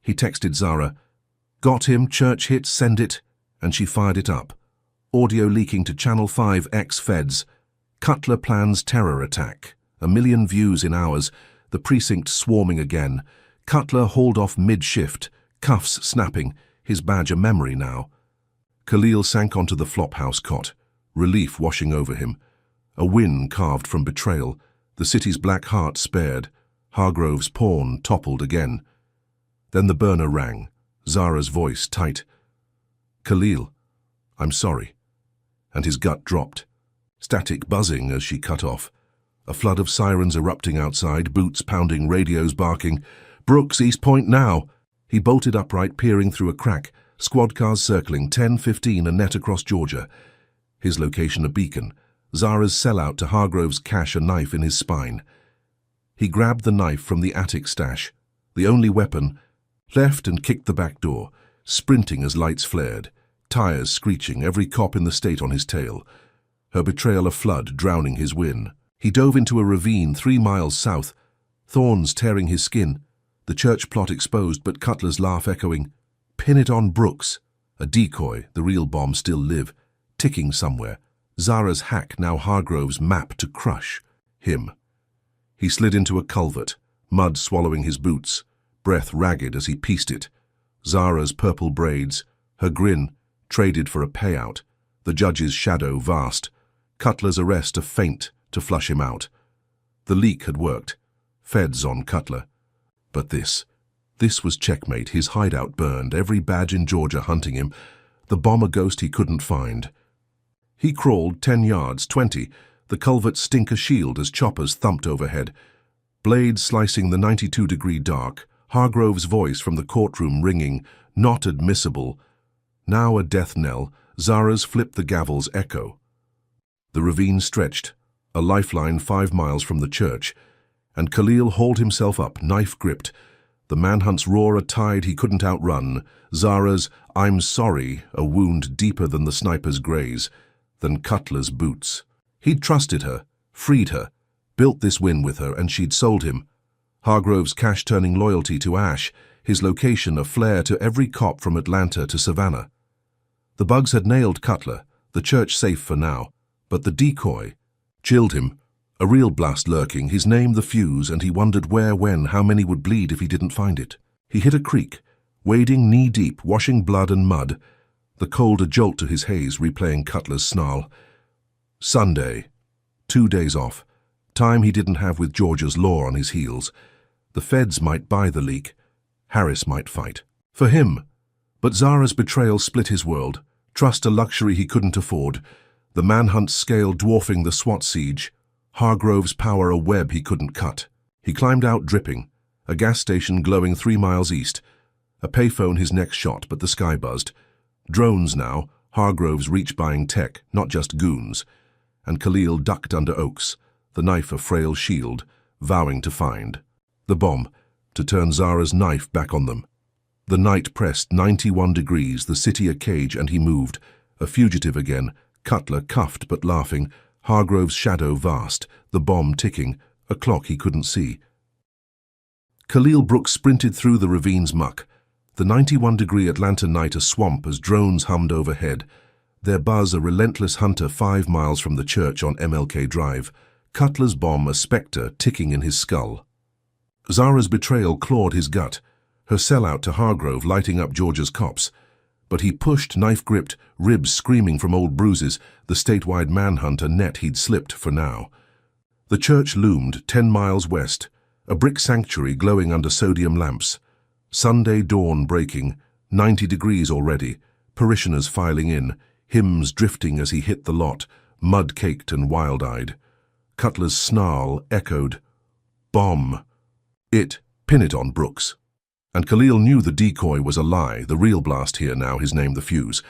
A: He texted Zara, "Got him, church hit, send it," and she fired it up. Audio leaking to Channel 5 ex-feds. Cutler plans terror attack. 1 million views in hours, the precinct swarming again. Cutler hauled off mid-shift, cuffs snapping, his badge a memory now. Khalil sank onto the flophouse cot, relief washing over him. A win carved from betrayal, the city's black heart spared. Hargrove's pawn toppled again. Then the burner rang, Zara's voice tight. "Khalil, I'm sorry." And his gut dropped. Static buzzing as she cut off. A flood of sirens erupting outside, boots pounding, radios barking. "Brooks, East Point now!" He bolted upright, peering through a crack. Squad cars circling, 10-15 a net across Georgia. His location a beacon. Zara's sellout to Hargrove's cash, a knife in his spine. He grabbed the knife from the attic stash, the only weapon, left and kicked the back door, sprinting as lights flared, tires screeching, every cop in the state on his tail. Her betrayal a flood, drowning his win. He dove into a ravine 3 miles south, thorns tearing his skin, the church plot exposed, but Cutler's laugh echoing. Pin it on Brooks. A decoy, the real bomb still live, ticking somewhere. Zara's hack, now Hargrove's map to crush him. He slid into a culvert, mud swallowing his boots, breath ragged as he pieced it. Zara's purple braids, her grin, traded for a payout. The judge's shadow vast. Cutler's arrest a feint to flush him out. The leak had worked. Feds on Cutler. But this was checkmate. His hideout burned, every badge in Georgia hunting him, the bomber ghost he couldn't find. He crawled 10 yards, 20, the culvert's stinker shield as choppers thumped overhead. Blades slicing the 92-degree dark, Hargrove's voice from the courtroom ringing, not admissible. Now a death knell, Zara's flipped the gavel's echo. The ravine stretched, a lifeline 5 miles from the church, and Khalil hauled himself up, knife gripped. The manhunt's roar a tide he couldn't outrun, Zara's "I'm sorry" a wound deeper than the sniper's graze, than Cutler's boots. He'd trusted her, freed her, built this win with her, and she'd sold him. Hargrove's cash-turning loyalty to ash, his location a flare to every cop from Atlanta to Savannah. The bugs had nailed Cutler, the church safe for now, but the decoy chilled him. A real blast lurking, his name the fuse, and he wondered where, when, how many would bleed if he didn't find it. He hit a creek, wading knee-deep, washing blood and mud, the cold a jolt to his haze, replaying Cutler's snarl. Sunday. 2 days off. Time he didn't have with Georgia's law on his heels. The feds might buy the leak. Harris might fight. For him. But Zara's betrayal split his world. Trust a luxury he couldn't afford. The manhunt's scale dwarfing the SWAT siege. Hargrove's power a web he couldn't cut. He climbed out dripping. A gas station glowing 3 miles east. A payphone his next shot, but the sky buzzed. Drones now, Hargrove's reach-buying tech, not just goons. And Khalil ducked under oaks, the knife a frail shield, vowing to find. The bomb, to turn Zara's knife back on them. The night pressed 91 degrees, the city a cage, and he moved. A fugitive again, Cutler cuffed but laughing, Hargrove's shadow vast, the bomb ticking, a clock he couldn't see. Khalil Brooks sprinted through the ravine's muck, the 91-degree Atlanta night a swamp as drones hummed overhead, their buzz a relentless hunter 5 miles from the church on MLK Drive, Cutler's bomb a spectre ticking in his skull. Zara's betrayal clawed his gut, her sellout to Hargrove lighting up Georgia's cops. But he pushed, knife-gripped, ribs screaming from old bruises, the statewide manhunt a net he'd slipped for now. The church loomed 10 miles west, a brick sanctuary glowing under sodium lamps. Sunday dawn breaking, 90 degrees already, parishioners filing in, hymns drifting as he hit the lot, mud-caked and wild-eyed. Cutler's snarl echoed, "Bomb." Pin it on Brooks. And Khalil knew the decoy was a lie, the real blast here now, his name the fuse.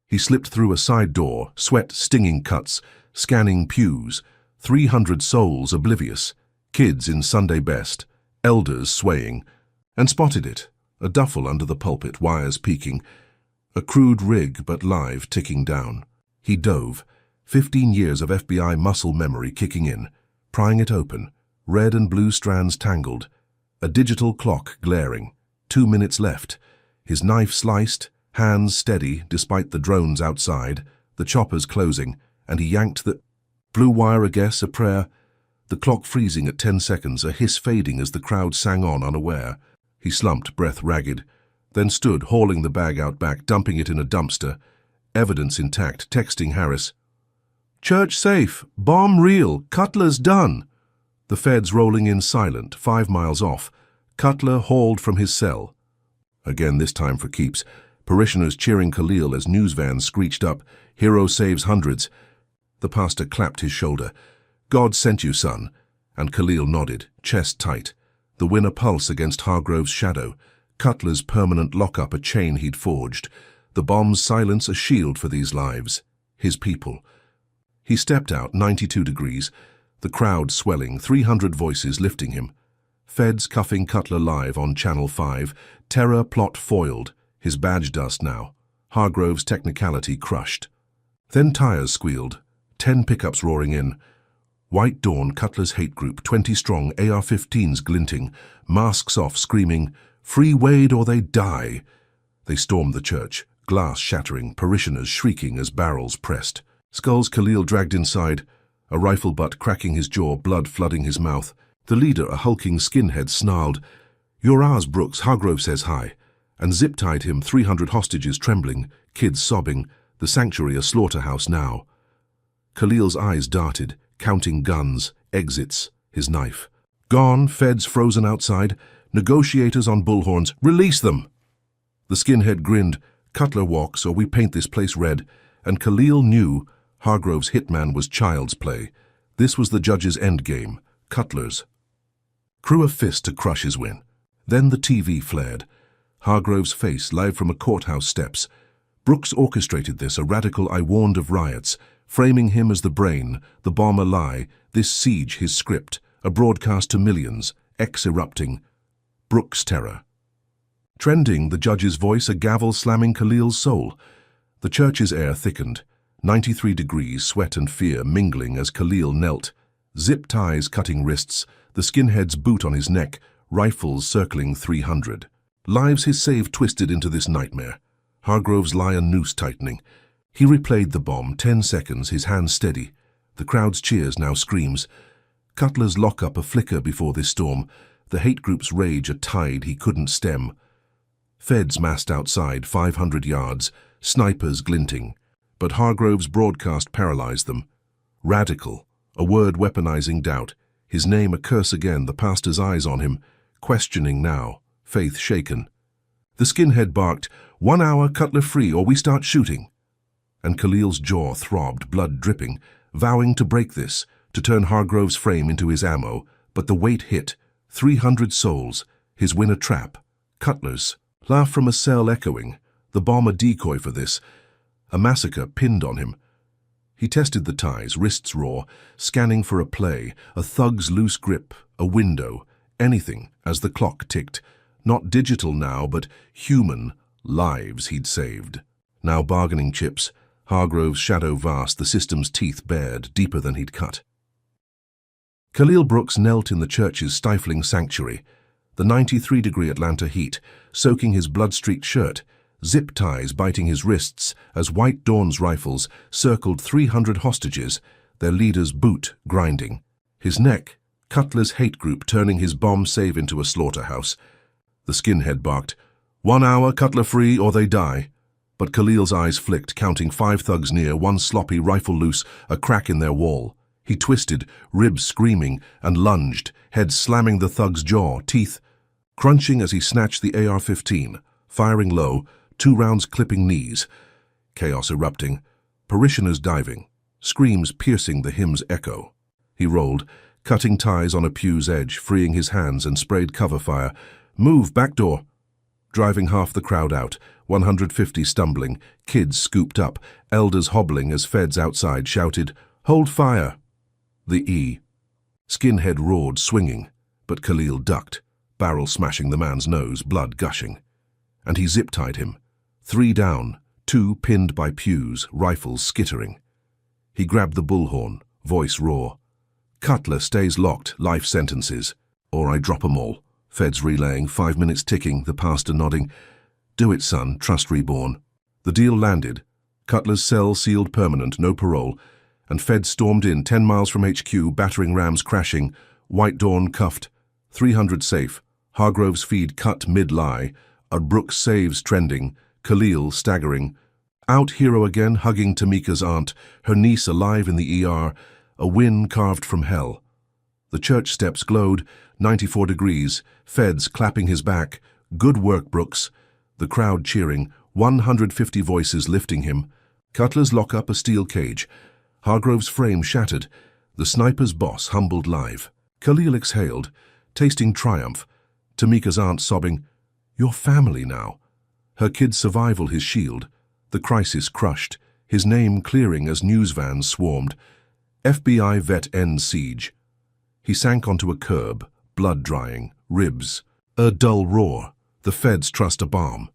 A: He slipped through a side door, sweat stinging cuts, scanning pews, 300 souls oblivious, kids in Sunday best, elders swaying, and spotted it, a duffel under the pulpit, wires peaking, a crude rig but live ticking down. He dove, 15 years of FBI muscle memory kicking in, prying it open, red and blue strands tangled, a digital clock glaring. 2 minutes left, his knife sliced, hands steady despite the drones outside, the choppers closing, and he yanked the blue wire, a guess, a prayer, the clock freezing at 10 seconds, a hiss fading as the crowd sang on unaware. He slumped, breath ragged, then stood, hauling the bag out back, dumping it in a dumpster, evidence intact, texting Harris. "Church safe, bomb real, Cutler's done." The feds rolling in silent, 5 miles off, Cutler hauled from his cell. Again, this time for keeps. Parishioners cheering Khalil as news vans screeched up, "Hero saves hundreds." The pastor clapped his shoulder. "God sent you, son." And Khalil nodded, chest tight. The win a pulse against Hargrove's shadow. Cutler's permanent lockup a chain he'd forged. The bomb's silence a shield for these lives. His people. He stepped out, 92 degrees. The crowd swelling, 300 voices lifting him. Feds cuffing Cutler live on Channel 5, terror plot foiled, his badge dust now, Hargrove's technicality crushed. Then tires squealed, 10 pickups roaring in. White Dawn, Cutler's hate group, 20 strong, AR-15s glinting, masks off screaming, "Free Wade or they die." They stormed the church, glass shattering, parishioners shrieking as barrels pressed. Skulls Khalil dragged inside, a rifle butt cracking his jaw, blood flooding his mouth. The leader, a hulking skinhead, snarled, "You're ours, Brooks, Hargrove says hi," and zip-tied him, 300 hostages trembling, kids sobbing, the sanctuary a slaughterhouse now. Khalil's eyes darted, counting guns, exits, His knife. Gone, feds frozen outside, negotiators on bullhorns. Release them! The skinhead grinned. Cutler walks or we paint this place red. And Khalil knew Hargrove's hitman was child's play. This was the judge's endgame. Cutler's. Crew a fist to crush his win. Then the TV flared. Hargrove's face live from a courthouse steps. Brooks orchestrated this, a radical I warned of riots, framing him as the brain, the bomb a lie, this siege his script, a broadcast to millions, X erupting. Brooks' terror. Trending, the judge's voice, a gavel slamming Khalil's soul. The church's air thickened. 93 degrees, sweat and fear mingling as Khalil knelt. Zip ties cutting wrists, the skinhead's boot on his neck, rifles circling 300. Lives his save twisted into this nightmare. Hargrove's lion noose tightening. He replayed the bomb, 10 seconds, his hands steady. The crowd's cheers, now screams. Cutler's lockup a flicker before this storm. The hate group's rage a tide he couldn't stem. Feds massed outside, 500 yards, snipers glinting. But Hargrove's broadcast paralyzed them. Radical, a word weaponizing doubt. His name a curse again, the pastor's eyes on him. Questioning now, faith shaken. The skinhead barked, 1 hour, Cutler free, or we start shooting. And Khalil's jaw throbbed, blood dripping, vowing to break this, to turn Hargrove's frame into his ammo. But the weight hit, 300 souls, his win a trap. Cutler's. Laugh from a cell echoing, the bomb a decoy for this. A massacre pinned on him. He tested the ties, wrists raw, scanning for a play, a thug's loose grip, a window, anything, as the clock ticked. Not digital now, but human, lives he'd saved. Now bargaining chips, Hargrove's shadow vast, the system's teeth bared, deeper than he'd cut. Khalil Brooks knelt in the church's stifling sanctuary, the 93-degree Atlanta heat, soaking his blood-streaked shirt, zip ties biting his wrists as White Dawn's rifles circled 300 hostages, their leader's boot grinding. His neck, Cutler's hate group turning his bomb save into a slaughterhouse. The skinhead barked, 1 hour, Cutler free, or they die. But Khalil's eyes flicked, counting 5 thugs near, 1 sloppy rifle loose, a crack in their wall. He twisted, ribs screaming, and lunged, head slamming the thug's jaw, teeth crunching as he snatched the AR-15, firing low, 2 rounds clipping knees. Chaos erupting, parishioners diving, screams piercing the hymn's echo. He rolled, cutting ties on a pew's edge, freeing his hands and sprayed cover fire. Move, back door! Driving half the crowd out, 150 stumbling, kids scooped up, elders hobbling as feds outside shouted, hold fire! The E. Skinhead roared, swinging, but Khalil ducked, barrel smashing the man's nose, blood gushing. And he zip-tied him. 3 down, 2 pinned by pews, rifles skittering. He grabbed the bullhorn, voice raw. Cutler stays locked, life sentences. Or I drop 'em all. Feds relaying, 5 minutes ticking, the pastor nodding. Do it, son, trust reborn. The deal landed. Cutler's cell sealed permanent, no parole. And feds stormed in, 10 miles from HQ, battering rams crashing. White Dawn cuffed. 300 safe. Hargrove's feed cut mid-lie. A Brooks saves trending. Khalil staggering. Out hero again, hugging Tamika's aunt, her niece alive in the ER. A win carved from hell. The church steps glowed, 94 degrees. Feds clapping his back. Good work, Brooks. The crowd cheering, 150 voices lifting him. Cutler's lockup a steel cage. Hargrove's frame shattered. The sniper's boss humbled live. Khalil exhaled, tasting triumph. Tamika's aunt sobbing, your family now. Her kid's survival his shield. The crisis crushed, his name clearing as news vans swarmed. FBI vet ends siege. He sank onto a curb, blood drying, ribs. A dull roar. The feds trust a bomb.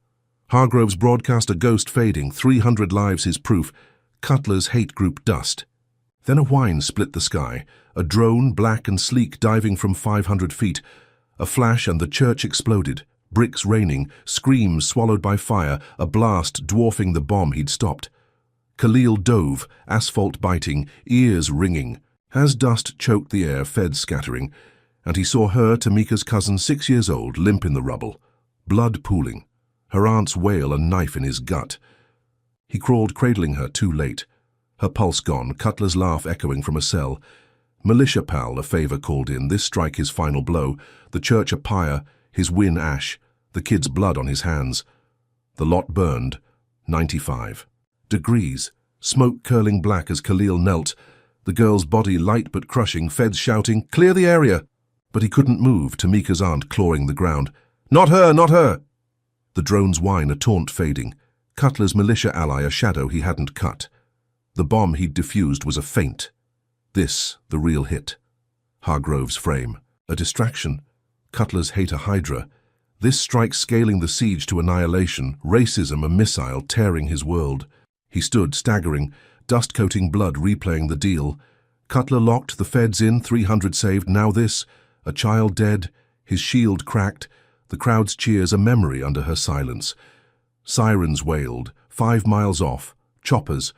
A: Hargrove's broadcast a ghost fading, 300 lives his proof. Cutler's hate group dust. Then a whine split the sky, a drone black and sleek diving from 500 feet. A flash and the church exploded, bricks raining, screams swallowed by fire, a blast dwarfing the bomb he'd stopped. Khalil dove, asphalt biting, ears ringing. As dust choked the air, feds scattering, and he saw her, Tamika's cousin, 6 years old, limp in the rubble, blood pooling, her aunt's wail a knife in his gut. He crawled, cradling her, too late. Her pulse gone, Cutler's laugh echoing from a cell. Militia pal, a favor called in, this strike his final blow, the church a pyre, his win ash, the kid's blood on his hands. The lot burned, 95 degrees, smoke curling black as Khalil knelt, the girl's body light but crushing, feds shouting, "Clear the area!" But he couldn't move, Tamika's aunt clawing the ground. "Not her, not her!" The drone's whine, a taunt fading. Cutler's militia ally, a shadow he hadn't cut. The bomb he'd defused was a feint. This, the real hit. Hargrove's frame, a distraction. Cutler's hate a hydra. This strike scaling the siege to annihilation, racism a missile tearing his world. He stood, staggering, dust-coating blood replaying the deal. Cutler locked, the feds in, 300 saved, now this. A child dead, his shield cracked, the crowd's cheers a memory under her silence. Sirens wailed, 5 miles off, choppers.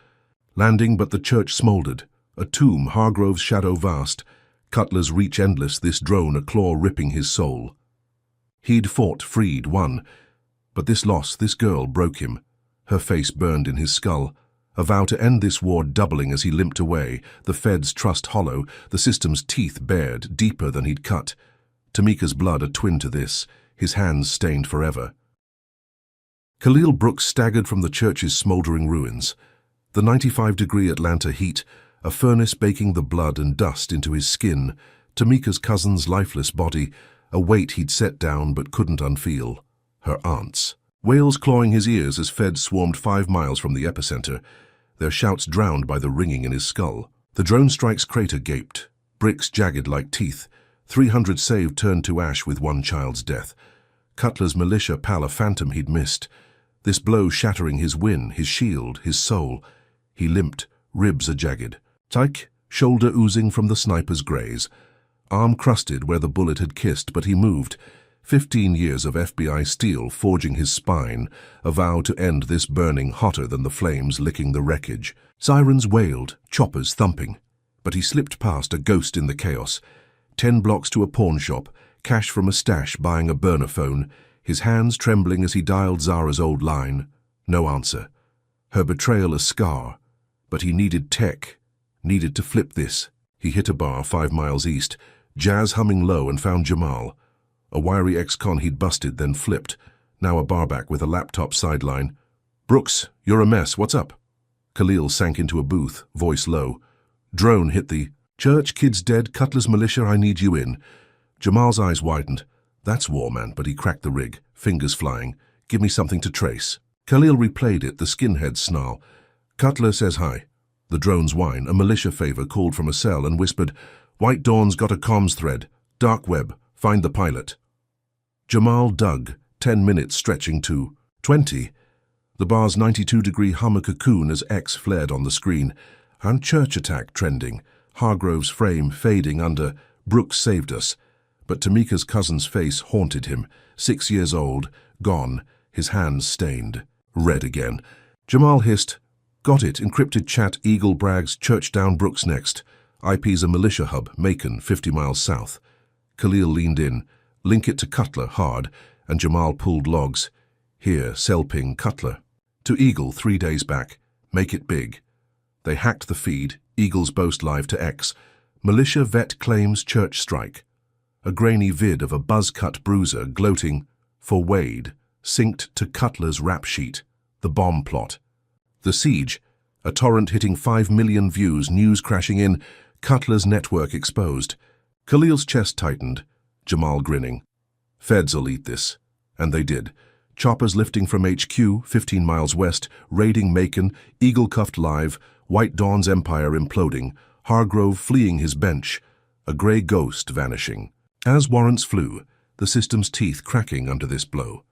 A: Landing, but the church smouldered. A tomb, Hargrove's shadow vast. Cutler's reach endless, this drone a claw ripping his soul. He'd fought, freed, won. But this loss, this girl, broke him. Her face burned in his skull. A vow to end this war doubling as he limped away, the feds' trust hollow, the system's teeth bared, deeper than he'd cut. Tamika's blood a twin to this, his hands stained forever. Khalil Brooks staggered from the church's smoldering ruins. The 95-degree Atlanta heat, a furnace baking the blood and dust into his skin, Tamika's cousin's lifeless body, a weight he'd set down but couldn't unfeel. Her aunt's. Wails clawing his ears as feds swarmed 5 miles from the epicenter, their shouts drowned by the ringing in his skull. The drone strike's crater gaped, bricks jagged like teeth, 300 saved turned to ash with one child's death. Cutler's militia pal a phantom he'd missed, this blow shattering his win, his shield, his soul. He limped, ribs a jagged. Tyke, shoulder oozing from the sniper's graze. Arm crusted where the bullet had kissed, but he moved. 15 years of FBI steel forging his spine, a vow to end this burning hotter than the flames licking the wreckage. Sirens wailed, choppers thumping. But he slipped past, a ghost in the chaos. 10 blocks to a pawn shop, cash from a stash buying a burner phone, his hands trembling as he dialed Zara's old line. No answer. Her betrayal a scar. But he needed tech, needed to flip this. He hit a bar 5 miles east, jazz humming low, and found Jamal. A wiry ex-con he'd busted, then flipped, now a barback with a laptop sideline. "Brooks, you're a mess, what's up?" Khalil sank into a booth, voice low. Drone hit the church, kids dead, Cutler's militia, I need you in. Jamal's eyes widened. That's war, man, but he cracked the rig, fingers flying. Give me something to trace. Khalil replayed it, the skinhead snarl. Cutler says hi. The drone's whine, a militia favor called from a cell and whispered, White Dawn's got a comms thread. Dark web. Find the pilot. Jamal dug, 10 minutes stretching to 20. The bar's 92-degree hum a cocoon as X flared on the screen. And church attack trending. Hargrove's frame fading under. Brooks saved us. But Tamika's cousin's face haunted him. 6 years old, gone, his hands stained. Red again. Jamal hissed, Got it, encrypted chat, Eagle brags, church down Brooks next. IP's a militia hub, Macon, 50 miles south. Khalil leaned in, link it to Cutler, hard, and Jamal pulled logs. Here, cell ping, Cutler. To Eagle, 3 days back. Make it big. They hacked the feed, Eagle's boast live to X. Militia vet claims church strike. A grainy vid of a buzz-cut bruiser gloating, for Wade, synced to Cutler's rap sheet, the bomb plot. The siege, a torrent hitting 5 million views, news crashing in, Cutler's network exposed. Khalil's chest tightened, Jamal grinning. Feds'll eat this. And they did. Choppers lifting from HQ, 15 miles west, raiding Macon, Eagle cuffed live, White Dawn's empire imploding, Hargrove fleeing his bench, a grey ghost vanishing. As warrants flew, the system's teeth cracking under this blow.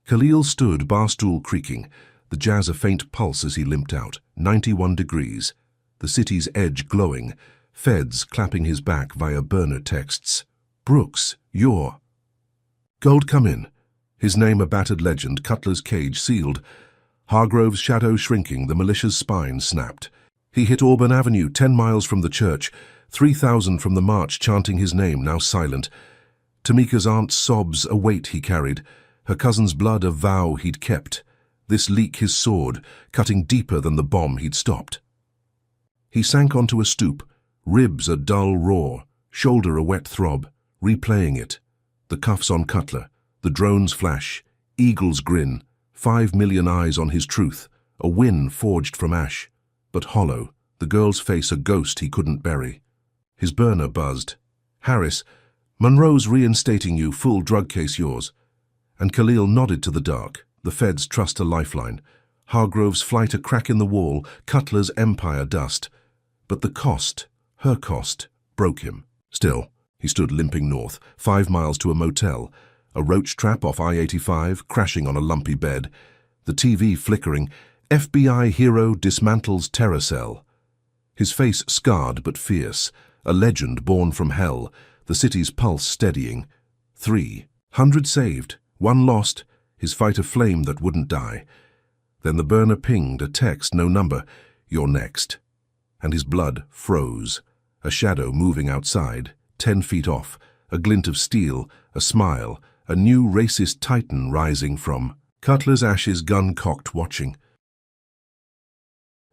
A: Khalil stood, barstool creaking, the jazz a faint pulse as he limped out, 91 degrees, the city's edge glowing, feds clapping his back via burner texts. Brooks, you're... Gold come in. His name a battered legend, Cutler's cage sealed. Hargrove's shadow shrinking, the militia's spine snapped. He hit Auburn Avenue, 10 miles from the church, 3,000 from the march chanting his name, now silent. Tamika's aunt's sobs a weight he carried, her cousin's blood a vow he'd kept. This leak his sword, cutting deeper than the bomb he'd stopped. He sank onto a stoop, Ribs a dull roar, shoulder a wet throb, replaying it. The cuffs on Cutler, the drone's flash, Eagle's grin, 5 million eyes on his truth, a win forged from ash. But hollow, the girl's face a ghost he couldn't bury. His burner buzzed. Harris, Monroe's reinstating you, full drug case yours. And Khalil nodded to the dark. The feds trust a lifeline. Hargrove's flight a crack in the wall, Cutler's empire dust. But the cost, her cost, broke him. Still, he stood limping north, 5 miles to a motel, a roach trap off I-85, crashing on a lumpy bed, the TV flickering, FBI hero dismantles terror cell. His face scarred but fierce, a legend born from hell, the city's pulse steadying. 300 saved, 1 lost, his fight a flame that wouldn't die. Then the burner pinged a text, no number, "You're next." And his blood froze, a shadow moving outside, 10 feet off, a glint of steel, a smile, a new racist titan rising from Cutler's ashes, gun cocked, watching.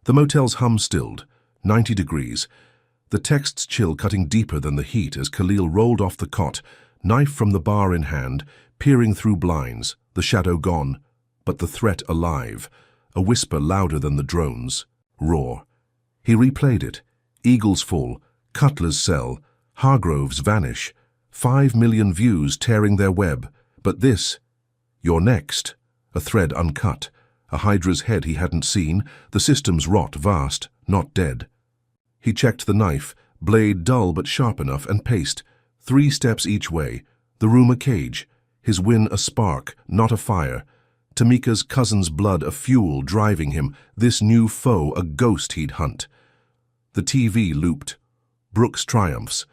A: The motel's hum stilled, 90 degrees, the text's chill cutting deeper than the heat as Khalil rolled off the cot, knife from the bar in hand, peering through blinds, the shadow gone, but the threat alive, a whisper louder than the drones. Roar. He replayed it. Eagle's full, Cutler's cell, Hargrove's vanish, 5 million views tearing their web. But this, "You're next," a thread uncut, a Hydra's head he hadn't seen, the system's rot vast, not dead. He checked the knife, blade dull but sharp enough, and paced, 3 steps each way, the room a cage, his win a spark, not a fire. Tamika's cousin's blood a fuel driving him, this new foe a ghost he'd hunt. The TV looped. Brooks triumphs.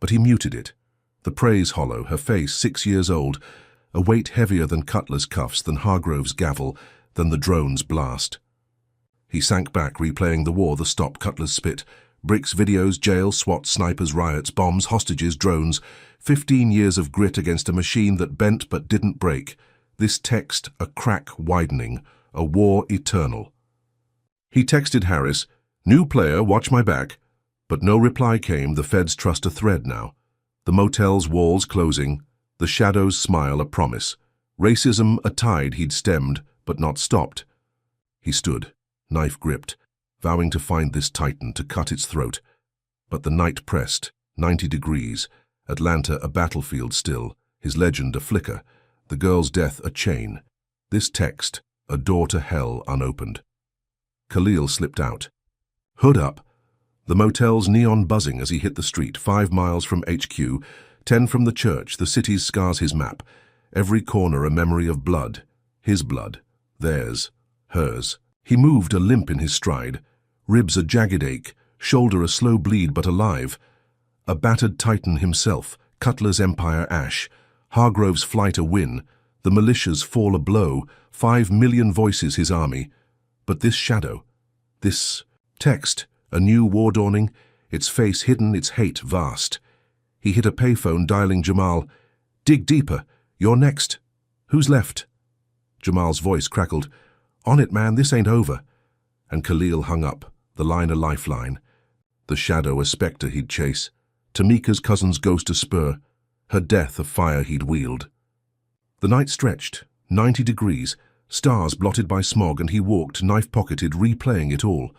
A: But he muted it. The praise hollow, her face 6 years old, a weight heavier than Cutler's cuffs, than Hargrove's gavel, than the drone's blast. He sank back, replaying the war, the stop, Cutler's spit. Bricks, videos, jail, SWAT, snipers, riots, bombs, hostages, drones. 15 years of grit against a machine that bent but didn't break. This text a crack widening, a war eternal. He texted Harris, "New player, watch my back." But no reply came. The feds trust a thread now. The motel's walls closing, the shadows smile a promise. Racism a tide he'd stemmed, but not stopped. He stood, knife gripped, vowing to find this titan, to cut its throat. But the night pressed, 90 degrees, Atlanta a battlefield still, his legend a flicker, the girl's death a chain. This text, a door to hell unopened. Khalil slipped out. Hood up. The motel's neon buzzing as he hit the street, 5 miles from HQ, 10 from the church, the city's scars his map. Every corner a memory of blood. His blood. Theirs. Hers. He moved a limp in his stride. Ribs a jagged ache, shoulder a slow bleed but alive. A battered titan himself, Cutler's empire ash. Hargrove's flight a win. The militia's fall a blow. 5 million voices his army. But this shadow. This text. A new war dawning, its face hidden, its hate vast. He hit a payphone, dialing Jamal. "Dig deeper. You're next. Who's left?" Jamal's voice crackled. "On it, man, this ain't over." And Khalil hung up, the line a lifeline. The shadow a spectre he'd chase. Tamika's cousin's ghost a spur. Her death a fire he'd wield. The night stretched, 90 degrees, stars blotted by smog, and he walked, knife-pocketed, replaying it all.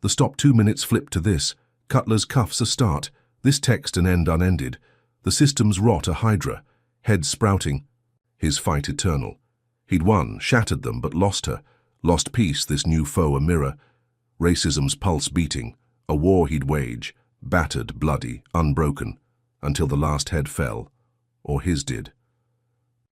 A: The stop 2 minutes flipped to this. Cutler's cuffs a start. This text an end unended. The system's rot a hydra. Head sprouting. His fight eternal. He'd won, shattered them, but lost her. Lost peace, this new foe a mirror. Racism's pulse beating. A war he'd wage. Battered, bloody, unbroken. Until the last head fell. Or his did.